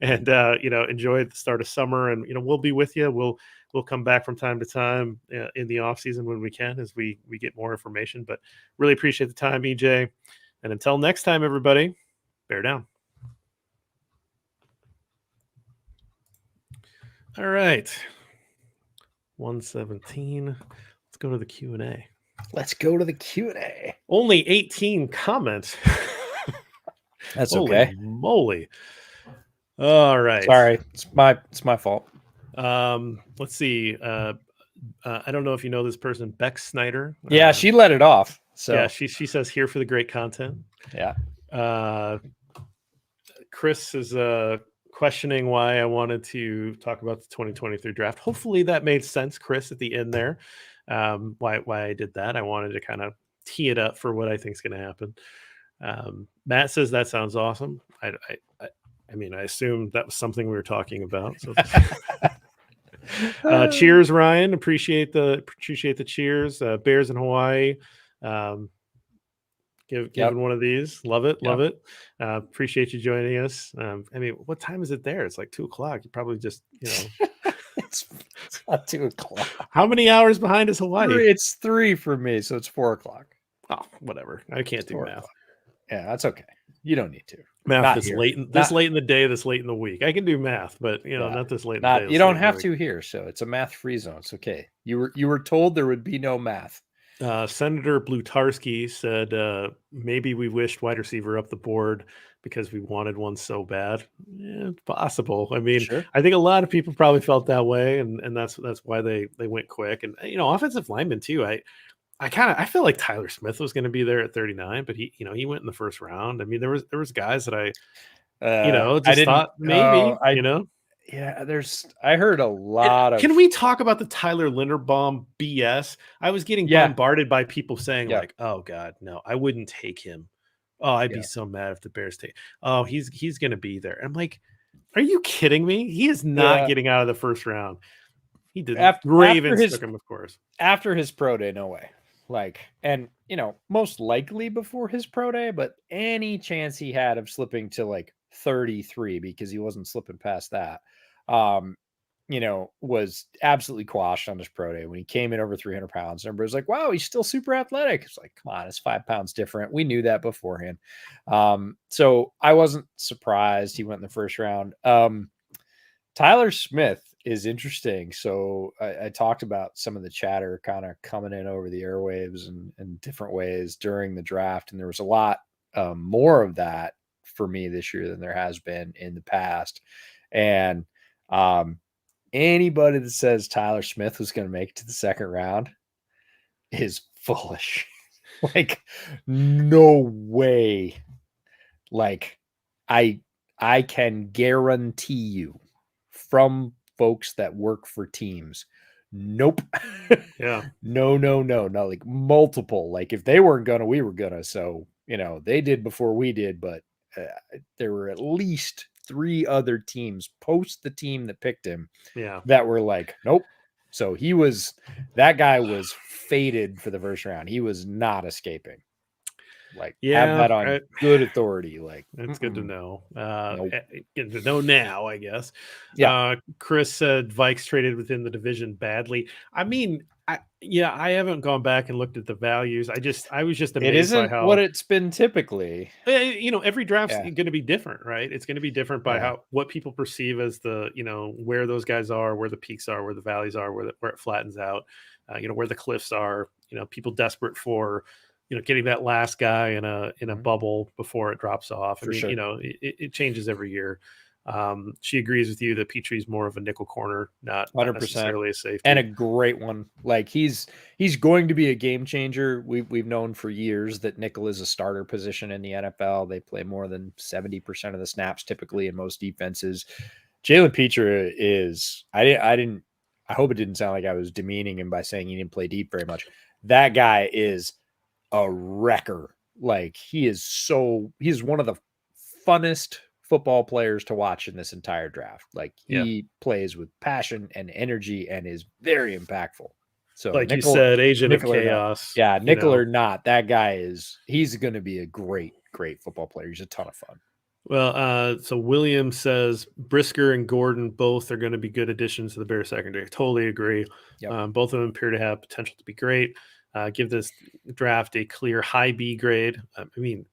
enjoy the start of summer, and we'll be with you. We'll come back from time to time in the off season when we can, as we get more information. But really appreciate the time, EJ. And until next time, everybody, bear down. All right, 117. Let's go to the Q&A. Let's go to the Q&A. Only 18 comments. That's okay. Holy moly. All right. Sorry, it's my fault. Let's see. I don't know if you know this person, Berckes Snyder. Yeah, she let it off. So yeah, she says here for the great content. Yeah. Chris is questioning why I wanted to talk about the 2023 draft. Hopefully that made sense, Chris, at the end there. Why I did that. I wanted to kind of tee it up for what I think is going to happen. Matt says that sounds awesome. I mean, I assume that was something we were talking about. So cheers, Ryan. Appreciate the cheers. Bears in Hawaii. Giving one of these. Love it. Love it. Appreciate you joining us. I mean, what time is it there? It's like 2:00. You probably just, it's not 2:00. How many hours behind is Hawaii? It's 3 for me, so it's 4:00. Oh, whatever. I can't do math. Yeah, that's okay. You don't need to. Math this late in the day, this late in the week. I can do math, but not this late in the day. You don't have to here, so it's a math-free zone. It's okay. You were told there would be no math. Senator Blutarski said maybe we wished wide receiver up the board because we wanted one so bad. Yeah, it's possible. I mean, sure. I think a lot of people probably felt that way, and that's why they went quick. And offensive linemen too. I feel like Tyler Smith was going to be there at 39, but he went in the first round. I mean, there was guys that I just thought maybe, Yeah, I heard a lot of. Can we talk about the Tyler Linderbaum BS? I was getting bombarded by people saying like, "Oh God, no, I wouldn't take him. Oh, I'd be so mad if the Bears take. Oh, he's going to be there." I'm like, "Are you kidding me? He is not getting out of the first round." He didn't. Ravens took him, of course. After his pro day, no way. Like, and most likely before his pro day, but any chance he had of slipping to like 33 because he wasn't slipping past that, was absolutely quashed on his pro day when he came in over 300 pounds. Everybody was like, wow, he's still super athletic. It's like, come on, it's 5 pounds different. We knew that beforehand. So I wasn't surprised he went in the first round. Tyler Smith is interesting. So I talked about some of the chatter kind of coming in over the airwaves and different ways during the draft. And there was a lot more of that for me this year than there has been in the past. And anybody that says Tyler Smith was going to make it to the second round is foolish. Like, no way. Like, I can guarantee you from folks that work for teams, nope. Yeah. No, like multiple. Like, if they weren't gonna, we were gonna. So they did before we did, but there were at least 3 other teams post the team that picked him that were like, nope. So that guy was fated for the first round. He was not escaping. Like, have that on good authority. Like, it's good to know. Good to know now, I guess. Yeah. Chris said Vikes traded within the division badly. I mean, I haven't gone back and looked at the values. I was just amazed. It isn't by how what it's been typically. Every draft's going to be different, right? It's going to be different by what people perceive as the where those guys are, where the peaks are, where the valleys are, where it flattens out, where the cliffs are. People desperate for getting that last guy in a bubble before it drops off. It changes every year. She agrees with you that Petrie's more of a nickel corner, not 100%. necessarily a safety, and a great one. Like, he's going to be a game changer. We've known for years that nickel is a starter position in the NFL. They play more than 70% of the snaps typically in most defenses. Jalen Petra is. I hope it didn't sound like I was demeaning him by saying he didn't play deep very much. That guy is a wrecker. Like, he's one of the funnest football players to watch in this entire draft. Like, he plays with passion and energy and is very impactful. So, like you said, agent of chaos. Nickel or not, that guy he's going to be a great football player. He's a ton of fun. Well, so William says Brisker and Gordon both are going to be good additions to the Bears secondary. Totally agree. Yep. Both of them appear to have potential to be great. Give this draft a clear high B grade. I mean,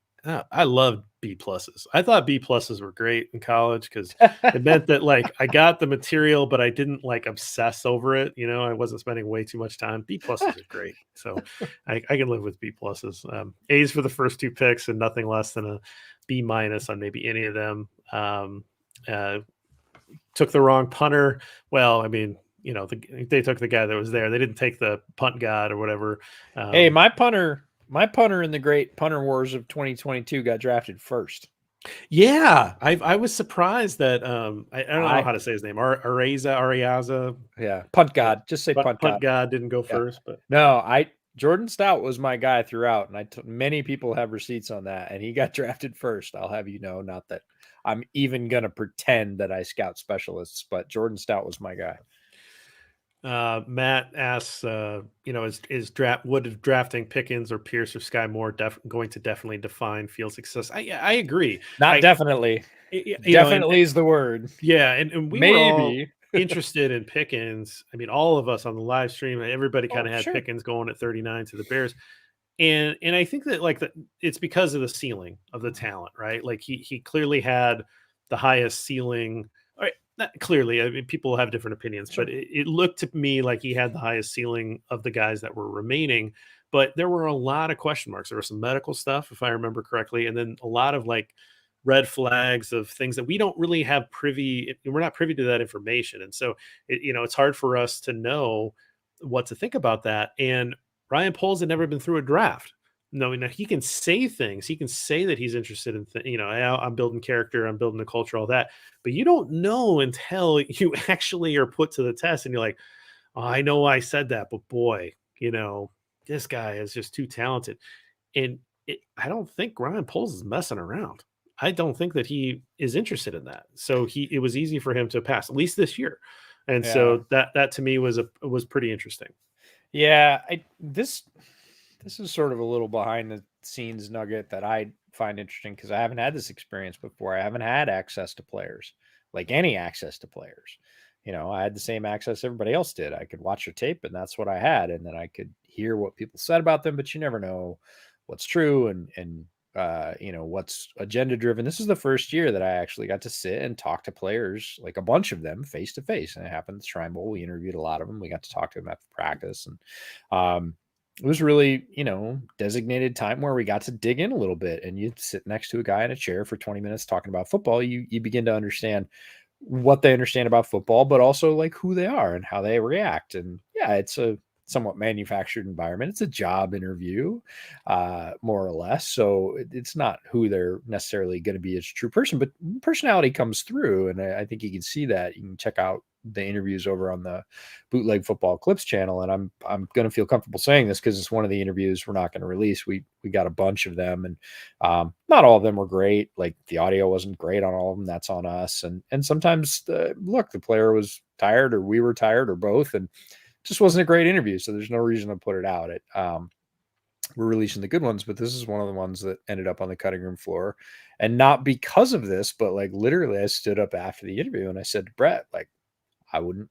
I love B pluses. I thought B pluses were great in college because it meant that like I got the material, but I didn't like obsess over it. I wasn't spending way too much time. B pluses are great, so I can live with B pluses. A's for the first 2 picks and nothing less than a B minus on maybe any of them. Took the wrong punter. Well, I mean, they took the guy that was there. They didn't take the punt god or whatever. Hey, my punter in the great punter wars of 2022 got drafted first. Yeah, I was surprised that I don't know how to say his name. Ariaza. Yeah, punt god. Just say punt god didn't go first, but no, Jordan Stout was my guy throughout, and many people have receipts on that, and he got drafted first. I'll have you know, not that I'm even gonna pretend that I scout specialists, but Jordan Stout was my guy. Matt asks, is drafting Pickens or Pierce or Sky Moore going to definitely define field success? I agree. Definitely. Definitely is the word. Yeah, and we were all interested in Pickens. I mean, all of us on the live stream, everybody kind of had Pickens going at 39 to the Bears. And I think that it's because of the ceiling of the talent, right? Like he clearly had the highest ceiling. Clearly, I mean, people have different opinions, but it looked to me like he had the highest ceiling of the guys that were remaining. But there were a lot of question marks. There was some medical stuff, if I remember correctly, and then a lot of like red flags of things that we don't really have we're not privy to that information. And so, it's hard for us to know what to think about that. And Ryan Poles had never been through a draft. No, he can say things. He can say that he's interested in, I'm building character, I'm building a culture, all that. But you don't know until you actually are put to the test and you're like, oh, I know I said that, but boy, this guy is just too talented. And I don't think Ryan Poles is messing around. I don't think that he is interested in that. So it was easy for him to pass, at least this year. And so that to me was pretty interesting. Yeah, this is sort of a little behind the scenes nugget that I find interesting because I haven't had this experience before. I haven't had access to players, like any access to players. I had the same access everybody else did. I could watch their tape, and that's what I had, and then I could hear what people said about them. But you never know what's true and what's agenda driven. This is the first year that I actually got to sit and talk to players, like a bunch of them face to face. And it happened at the Shrine Bowl. We interviewed a lot of them. We got to talk to them after practice. And it was really, designated time where we got to dig in a little bit, and you sit next to a guy in a chair for 20 minutes talking about football. You begin to understand what they understand about football, but also like who they are and how they react. And yeah, it's a somewhat manufactured environment. It's a job interview, more or less. So it's not who they're necessarily going to be as a true person, but personality comes through. And I think you can see that. You can check out the interviews over on the Bootleg Football Clips channel. And I'm going to feel comfortable saying this because it's one of the interviews we're not going to release. We got a bunch of them, and not all of them were great. Like the audio wasn't great on all of them. That's on us. And sometimes the player was tired, or we were tired, or both. And just wasn't a great interview. So there's no reason to put it out. We're releasing the good ones, but this is one of the ones that ended up on the cutting room floor. And not because of this, but like literally I stood up after the interview and I said to Brett, like, I wouldn't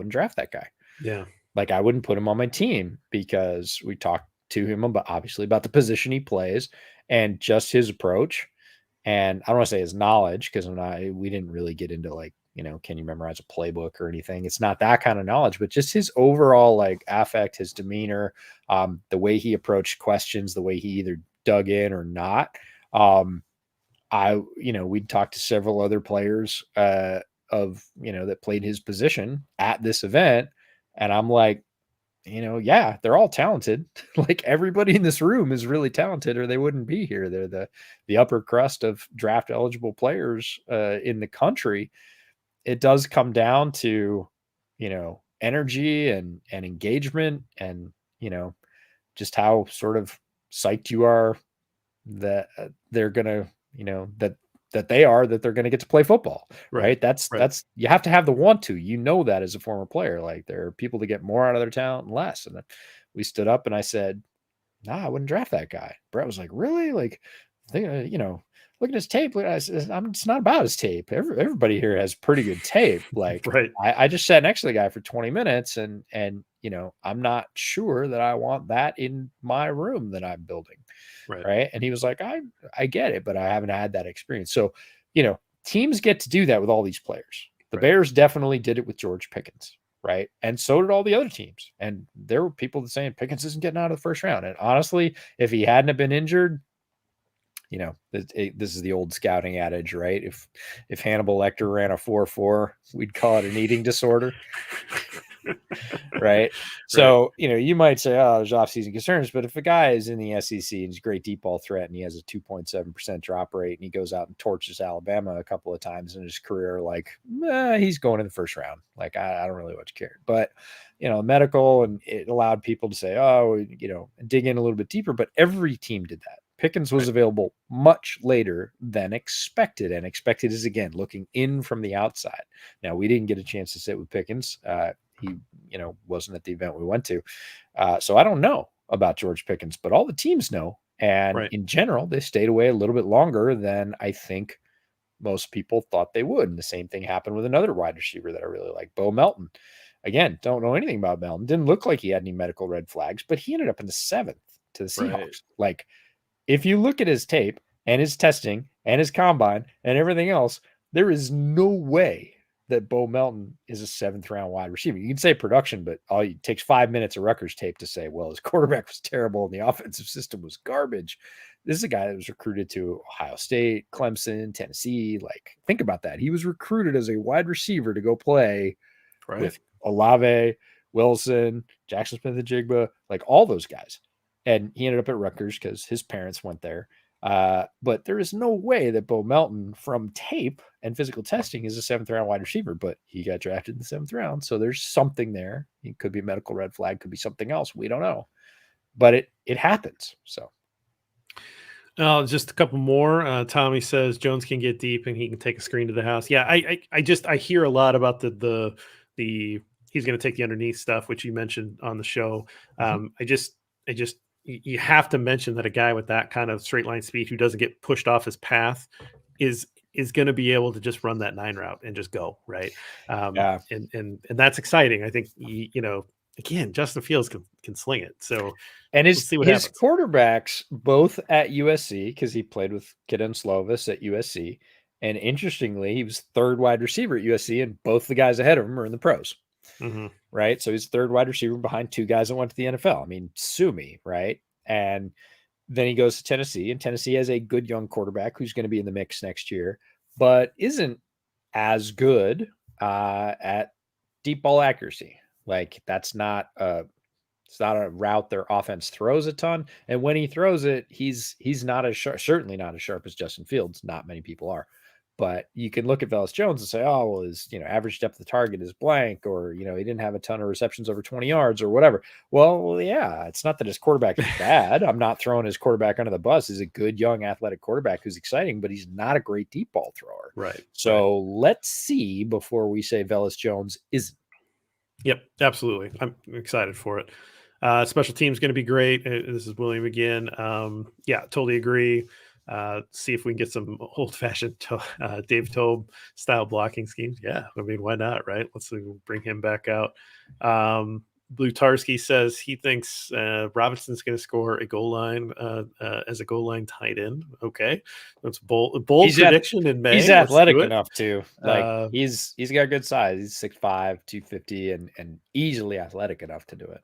draft that guy. Yeah. Like I wouldn't put him on my team because we talked to him about the position he plays and just his approach. And I don't want to say his knowledge, because we didn't really get into like, can you memorize a playbook or anything? It's not that kind of knowledge, but just his overall like affect, his demeanor, the way he approached questions, the way he either dug in or not. We'd talked to several other players that played his position at this event. And I'm like, yeah, they're all talented. Like everybody in this room is really talented, or they wouldn't be here. They're the upper crust of draft eligible players in the country. It does come down to, energy and engagement and, just how sort of psyched you are that they're going to, that they're going to get to play football, right? That's you have to have the want to, that as a former player. Like there are people that get more out of their talent and less. And we stood up and I said, nah, I wouldn't draft that guy. Brett was like, really? Like, look at his tape. It's not about his tape. Everybody here has pretty good tape. Like, I just sat next to the guy for 20 minutes and I'm not sure that I want that in my room that I'm building. Right. And he was like, I get it, but I haven't had that experience. So, teams get to do that with all these players. The Bears definitely did it with George Pickens. Right. And so did all the other teams. And there were people that saying Pickens isn't getting out of the first round. And honestly, if he hadn't have been injured, this is the old scouting adage, right? If Hannibal Lecter ran a 4.4, we'd call it an eating disorder. Right. So, you might say, oh, there's off-season concerns, but if a guy is in the SEC and he's a great deep ball threat and he has a 2.7% drop rate and he goes out and torches Alabama a couple of times in his career, like, he's going in the first round. Like, I don't really much care. But, medical, and it allowed people to say, oh, dig in a little bit deeper. But every team did that. Pickens was available much later than expected, and expected is, again, looking in from the outside. Now, we didn't get a chance to sit with Pickens. He, wasn't at the event we went to. So I don't know about George Pickens, but all the teams know. And in general, they stayed away a little bit longer than I think most people thought they would. And the same thing happened with another wide receiver that I really like, Beau Melton. Again, don't know anything about Melton. Didn't look like he had any medical red flags, but he ended up in the 7th to the Seahawks. Like, if you look at his tape and his testing and his combine and everything else, there is no way that Beau Melton is a 7th round wide receiver. You can say production, but it takes 5 minutes of Rutgers tape to say, well, his quarterback was terrible and the offensive system was garbage. This is a guy that was recruited to Ohio State, Clemson, Tennessee. Like, think about that. He was recruited as a wide receiver to go play with Olave, Wilson, Jackson Smith-Njigba, like all those guys. And he ended up at Rutgers because his parents went there. But there is no way that Beau Melton from tape and physical testing is a 7th-round wide receiver, but he got drafted in the 7th round. So there's something there. It could be a medical red flag, could be something else. We don't know. But it happens. So just a couple more. Tommy says Jones can get deep and he can take a screen to the house. Yeah, I hear a lot about the he's going to take the underneath stuff, which you mentioned on the show. You have to mention that a guy with that kind of straight line speed who doesn't get pushed off his path is going to be able to just run that 9 route and just go right. And that's exciting. I think again, Justin Fields can sling it. So and his quarterbacks both at USC, because he played with Kidden Slovis at USC, and interestingly, he was 3rd wide receiver at USC, and both the guys ahead of him are in the pros. Mm-hmm. Right. So he's 3rd wide receiver behind 2 guys that went to the NFL. I mean, sue me. Right. And then he goes to Tennessee, and Tennessee has a good young quarterback who's going to be in the mix next year, but isn't as good at deep ball accuracy. Like it's not a route their offense throws a ton. And when he throws it, he's not as sharp, certainly not as sharp as Justin Fields. Not many people are. But you can look at Bayless Jones and say, oh, well, his average depth of target is blank, or he didn't have a ton of receptions over 20 yards or whatever. Well, yeah, it's not that his quarterback is bad. I'm not throwing his quarterback under the bus. He's a good young athletic quarterback who's exciting, but he's not a great deep ball thrower. Right. So let's see before we say Bayless Jones isn't. Yep, absolutely. I'm excited for it. Special team's going to be great. This is William again. Yeah, totally agree. See if we can get some old-fashioned Dave Tobe style blocking schemes. Yeah, I mean, why not, right? Let's bring him back out. Blutarski says he thinks Robinson's going to score a goal line as a goal line tight end. Okay, that's bold prediction in May. He's athletic enough too. Like he's got good size. He's 6'5", 250, and easily athletic enough to do it.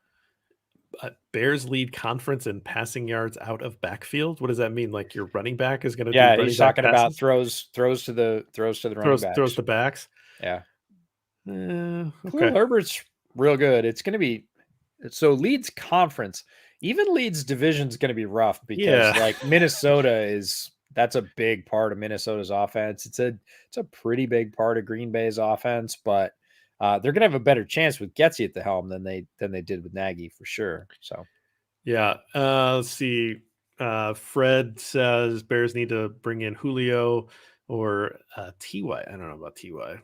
Bears lead conference in passing yards out of backfield. What does that mean? Like your running back is going to do he's talking about throws to the running backs. Throws to backs. Yeah. Okay. Herbert's real good. It's going to be so Leeds conference, even Leeds division is going to be rough because like Minnesota that's a big part of Minnesota's offense. It's a pretty big part of Green Bay's offense, but they're going to have a better chance with Getsy at the helm than they did with Nagy for sure. So, yeah. Let's see. Fred says Bears need to bring in Julio or Ty. I don't know about Ty.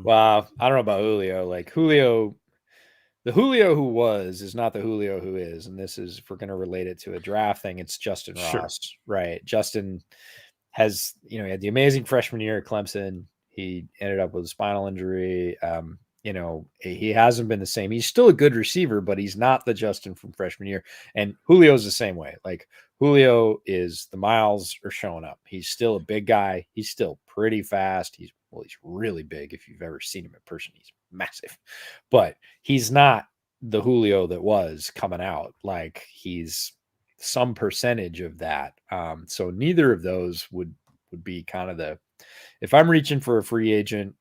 Well, I don't know about Julio. Like Julio, the Julio who was is not the Julio who is, and this is if we're going to relate it to a draft thing. It's Justin Ross, right? Justin has he had the amazing freshman year at Clemson. He ended up with a spinal injury. He hasn't been the same. He's still a good receiver, but he's not the Justin from freshman year. And Julio's the same way. Like Julio the miles are showing up. He's still a big guy. He's still pretty fast. He's really big. If you've ever seen him in person, he's massive, but he's not the Julio that was coming out. Like he's some percentage of that. So neither of those would be kind of if I'm reaching for a free agent,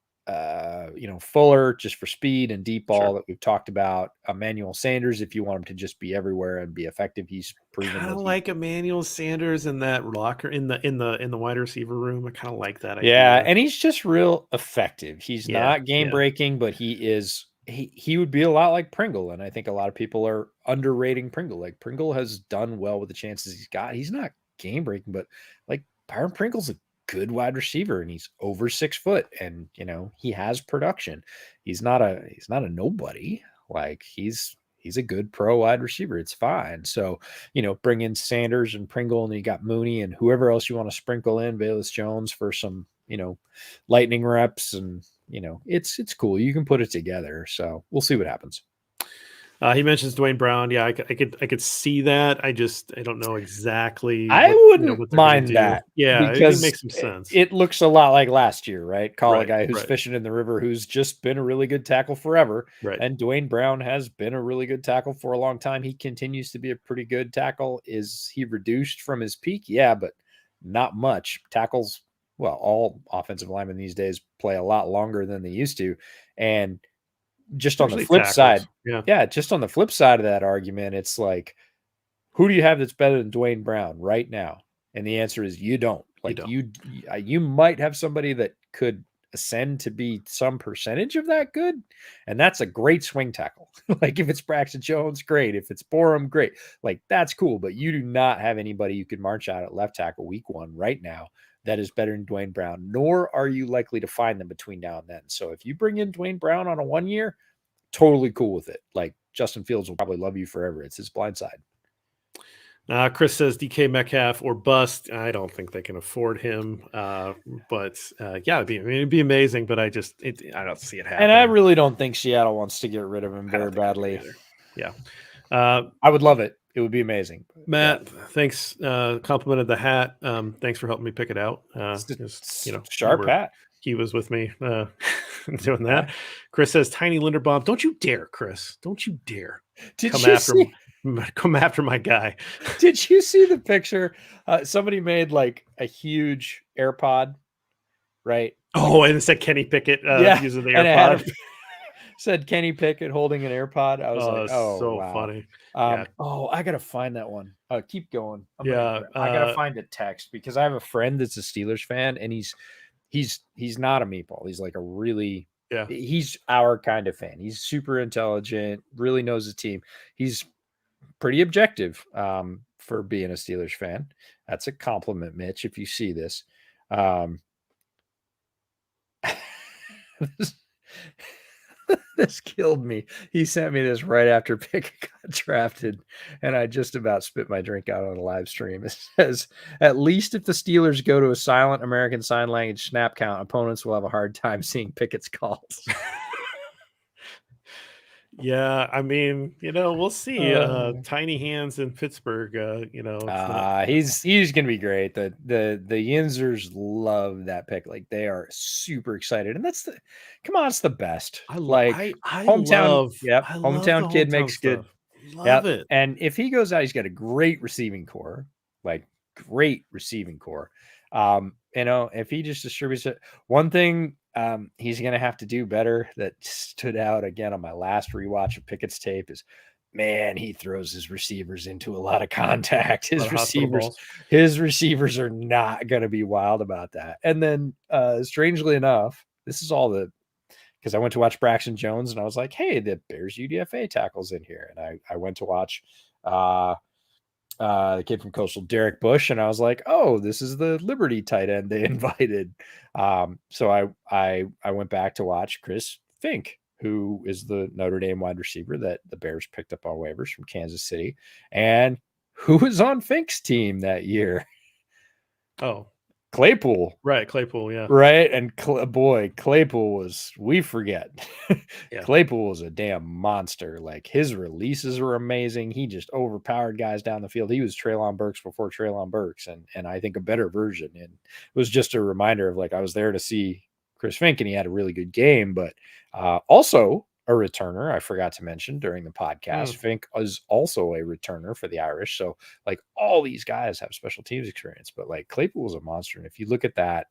Fuller just for speed and deep ball that we've talked about. Emmanuel Sanders, if you want him to just be everywhere and be effective, he's proven. Kind of like Emmanuel Sanders in that locker in the wide receiver room. I kind of like that idea. Yeah, and he's just real effective. He's not game breaking, but he would be a lot like Pringle, and I think a lot of people are underrating Pringle. Like Pringle has done well with the chances he's got. He's not game breaking, but like Byron Pringle's a good wide receiver, and he's over 6 foot, and he has production. He's not a nobody. Like he's a good pro wide receiver. It's fine. So bring in Sanders and Pringle, and you got Mooney and whoever else you want to sprinkle in, Bayless Jones for some lightning reps, and it's cool. You can put it together. So we'll see what happens. He mentions Dwayne Brown. Yeah, I could see that. I don't know exactly. I wouldn't mind that. Yeah, because it makes some sense. It looks a lot like last year, right? Call a guy who's fishing in the river, who's just been a really good tackle forever. Right. And Dwayne Brown has been a really good tackle for a long time. He continues to be a pretty good tackle. Is he reduced from his peak? Yeah, but not much. Tackles, well, all offensive linemen these days play a lot longer than they used to. And just on the flip side, just on the flip side of that argument, it's like, who do you have that's better than Dwayne Brown right now? And the answer is you don't. Like you might have somebody that could ascend to be some percentage of that good, and that's a great swing tackle. Like if it's Braxton Jones, great. If it's Borum, great. Like that's cool, but you do not have anybody you could march out at left tackle week 1 right now that is better than Dwayne Brown, nor are you likely to find them between now and then. So if you bring in Dwayne Brown on a 1 year, totally cool with it. Like Justin Fields will probably love you forever. It's his blind side. Chris says DK Metcalf or bust. I don't think they can afford him. But it'd be amazing. But I don't see it happening. And I really don't think Seattle wants to get rid of him very badly. Yeah, I would love it. It would be amazing. Matt, thanks. Complimented the hat. Thanks for helping me pick it out. Sharp hat. He was with me doing that. Chris says Tiny Linderbaum. Don't you dare, Chris. Don't you dare. Come after my guy. Did you see the picture? Somebody made like a huge AirPod, right? Oh, and it said Kenny Pickett using the AirPod. Said Kenny Pickett holding an AirPod. I was like, oh, so wow. Funny. Oh, I gotta find that one. Keep going. I gotta find a text because I have a friend that's a Steelers fan, and he's not a meatball. He's like a really he's our kind of fan. He's super intelligent, really knows the team. He's pretty objective for being a Steelers fan. That's a compliment, Mitch, if you see this. This killed me. He sent me this right after Pickett got drafted, and I just about spit my drink out on a live stream. It says, at least if the Steelers go to a silent American Sign Language snap count, opponents will have a hard time seeing Pickett's calls. Yeah, I mean, we'll see. Tiny hands in Pittsburgh. He's gonna be great. The Yinzers love that pick. Like they are super excited, and it's the best. Hometown kid makes good. Love it. And if he goes out, he's got a great receiving core. If he just distributes it, one thing he's going to have to do better that stood out again on my last rewatch of Pickett's tape is, man, he throws his receivers into a lot of contact. His receivers are not going to be wild about that. And then strangely enough, this is all because I went to watch Braxton Jones and I was like, hey, the Bears UDFA tackles in here. And I went to watch the kid from Coastal, Derek Bush, and I was like, oh, this is the Liberty tight end they invited. So I went back to watch Chris Fink, who is the Notre Dame wide receiver that the Bears picked up on waivers from Kansas City, and who was on Fink's team that year. Oh, Claypool. Right, Claypool, yeah. Right, and Claypool was, we forget. Claypool was a damn monster. Like, his releases were amazing. He just overpowered guys down the field. He was Treylon Burks before Treylon Burks, and I think a better version. And it was just a reminder of, like, I was there to see Chris Fink, and he had a really good game, but also a returner, I forgot to mention during the podcast. Fink is also a returner for the Irish. So, like, all these guys have special teams experience, but, like, Claypool was a monster. And if you look at that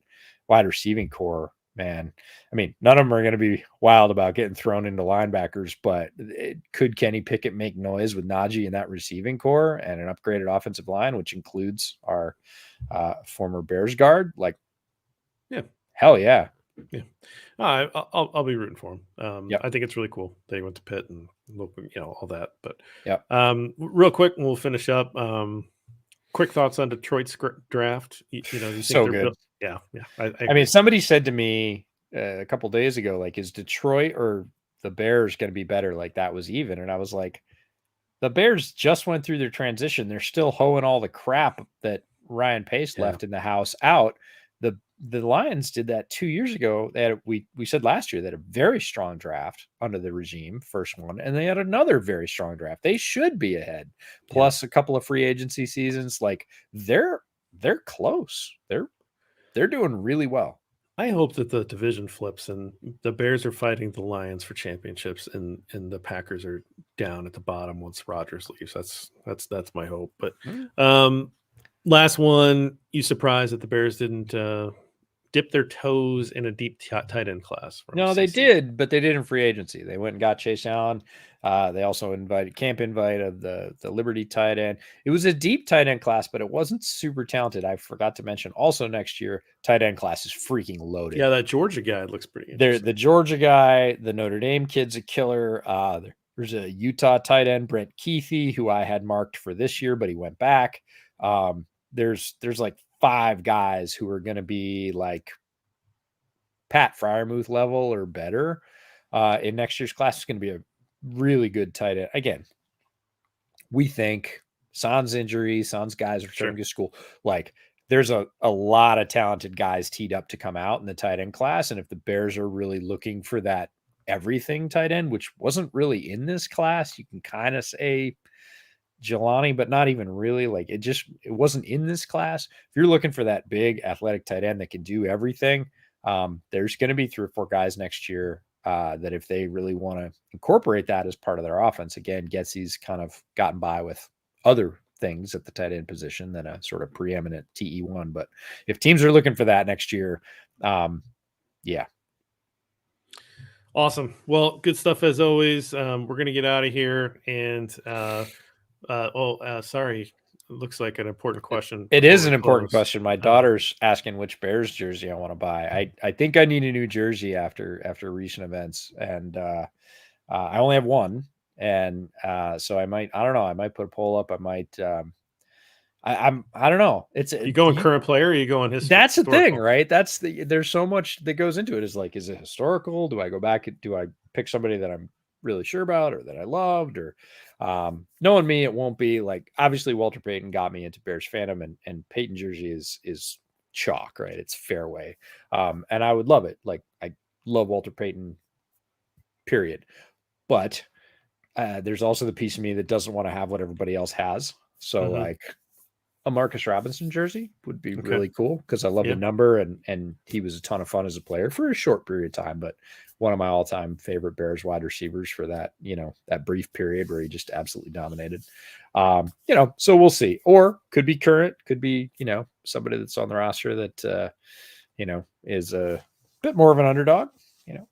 wide receiving core, man, I mean, none of them are going to be wild about getting thrown into linebackers, but could Kenny Pickett make noise with Najee in that receiving core and an upgraded offensive line, which includes our former Bears guard? Like, hell yeah. Yeah, I'll be rooting for him. I think it's really cool that he went to Pitt and all that. But real quick, and we'll finish up. Quick thoughts on Detroit's draft. You think so good. Yeah. I mean, somebody said to me a couple days ago, like, is Detroit or the Bears going to be better? Like, that was even, and I was like, the Bears just went through their transition. They're still hoeing all the crap that Ryan Pace left in the house out. The Lions did that 2 years ago. We said last year they had a very strong draft under the regime, first one, and they had another very strong draft. They should be ahead, plus a couple of free agency seasons. Like, they're close. They're doing really well. I hope that the division flips and the Bears are fighting the Lions for championships, and the Packers are down at the bottom once Rodgers leaves. That's my hope. But last one, you surprised that the Bears didn't dip their toes in a deep tight end class. No, they did, but they did in free agency. They went and got Chase Allen. They also invited the Liberty tight end. It was a deep tight end class, but it wasn't super talented. I forgot to mention also next year, tight end class is freaking loaded. Yeah, that Georgia guy looks pretty interesting. The Georgia guy, the Notre Dame kid's a killer. There's a Utah tight end, Brent Keithy, who I had marked for this year, but he went back. There's like 5 guys who are going to be like Pat Freiermuth level or better in next year's class. Is going to be a really good tight end. Again, we think sans injury, sans guys returning to school. Like there's a lot of talented guys teed up to come out in the tight end class. And if the Bears are really looking for that everything tight end, which wasn't really in this class, you can kind of say Jelani, but not even really. Like it wasn't in this class. If you're looking for that big athletic tight end that can do everything, there's going to be 3 or 4 guys next year that if they really want to incorporate that as part of their offense, again, Getsy's kind of gotten by with other things at the tight end position than a sort of preeminent TE1. But if teams are looking for that next year, yeah. Awesome. Well, good stuff as always. We're going to get out of here and, sorry. It looks like an important question. It is an important question. My daughter's asking which Bears jersey I want to buy. I think I need a new jersey after recent events, and I only have one, and so I don't know. I might put a poll up. I might. I don't know. You going current player? Or are you going history? That's the thing, right? There's so much that goes into it. Is it historical? Do I go back? Do I pick somebody that I'm really sure about or that I loved, or knowing me, it won't be like, obviously Walter Payton got me into Bears fandom, and Payton jersey is chalk, right? It's fairway. And I would love it. Like I love Walter Payton, period. But there's also the piece of me that doesn't want to have what everybody else has. So like a Marcus Robinson jersey would be really cool because I love the number, and he was a ton of fun as a player for a short period of time, but one of my all-time favorite Bears wide receivers for that, that brief period where he just absolutely dominated. So we'll see. Or could be current, could be, somebody that's on the roster that, is a bit more of an underdog.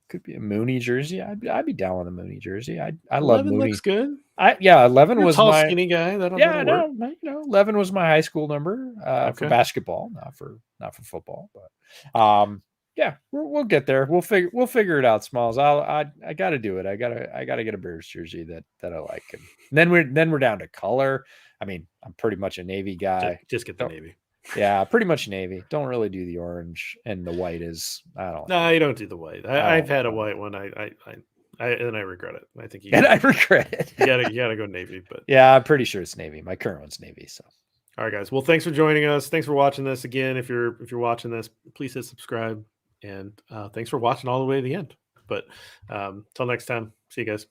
Could be a Mooney jersey. I'd be down with a Mooney jersey. I love Mooney. Looks good. 11 was tall, my skinny guy. That'll 11 was my high school number for basketball, not for football. But we'll get there. We'll figure it out, Smalls. I got to do it. I gotta get a Bears jersey that I like. And then we're down to color. I mean, I'm pretty much a navy guy. Just get the navy. Yeah, pretty much navy. Don't really do the orange, and the white is No, you don't do the white. I've had a white one. I regret it. I think I regret it. you gotta go navy, but yeah, I'm pretty sure it's navy. My current one's navy. So, all right, guys. Well, thanks for joining us. Thanks for watching this again. If you're watching this, please hit subscribe, and thanks for watching all the way to the end. But till next time, see you guys.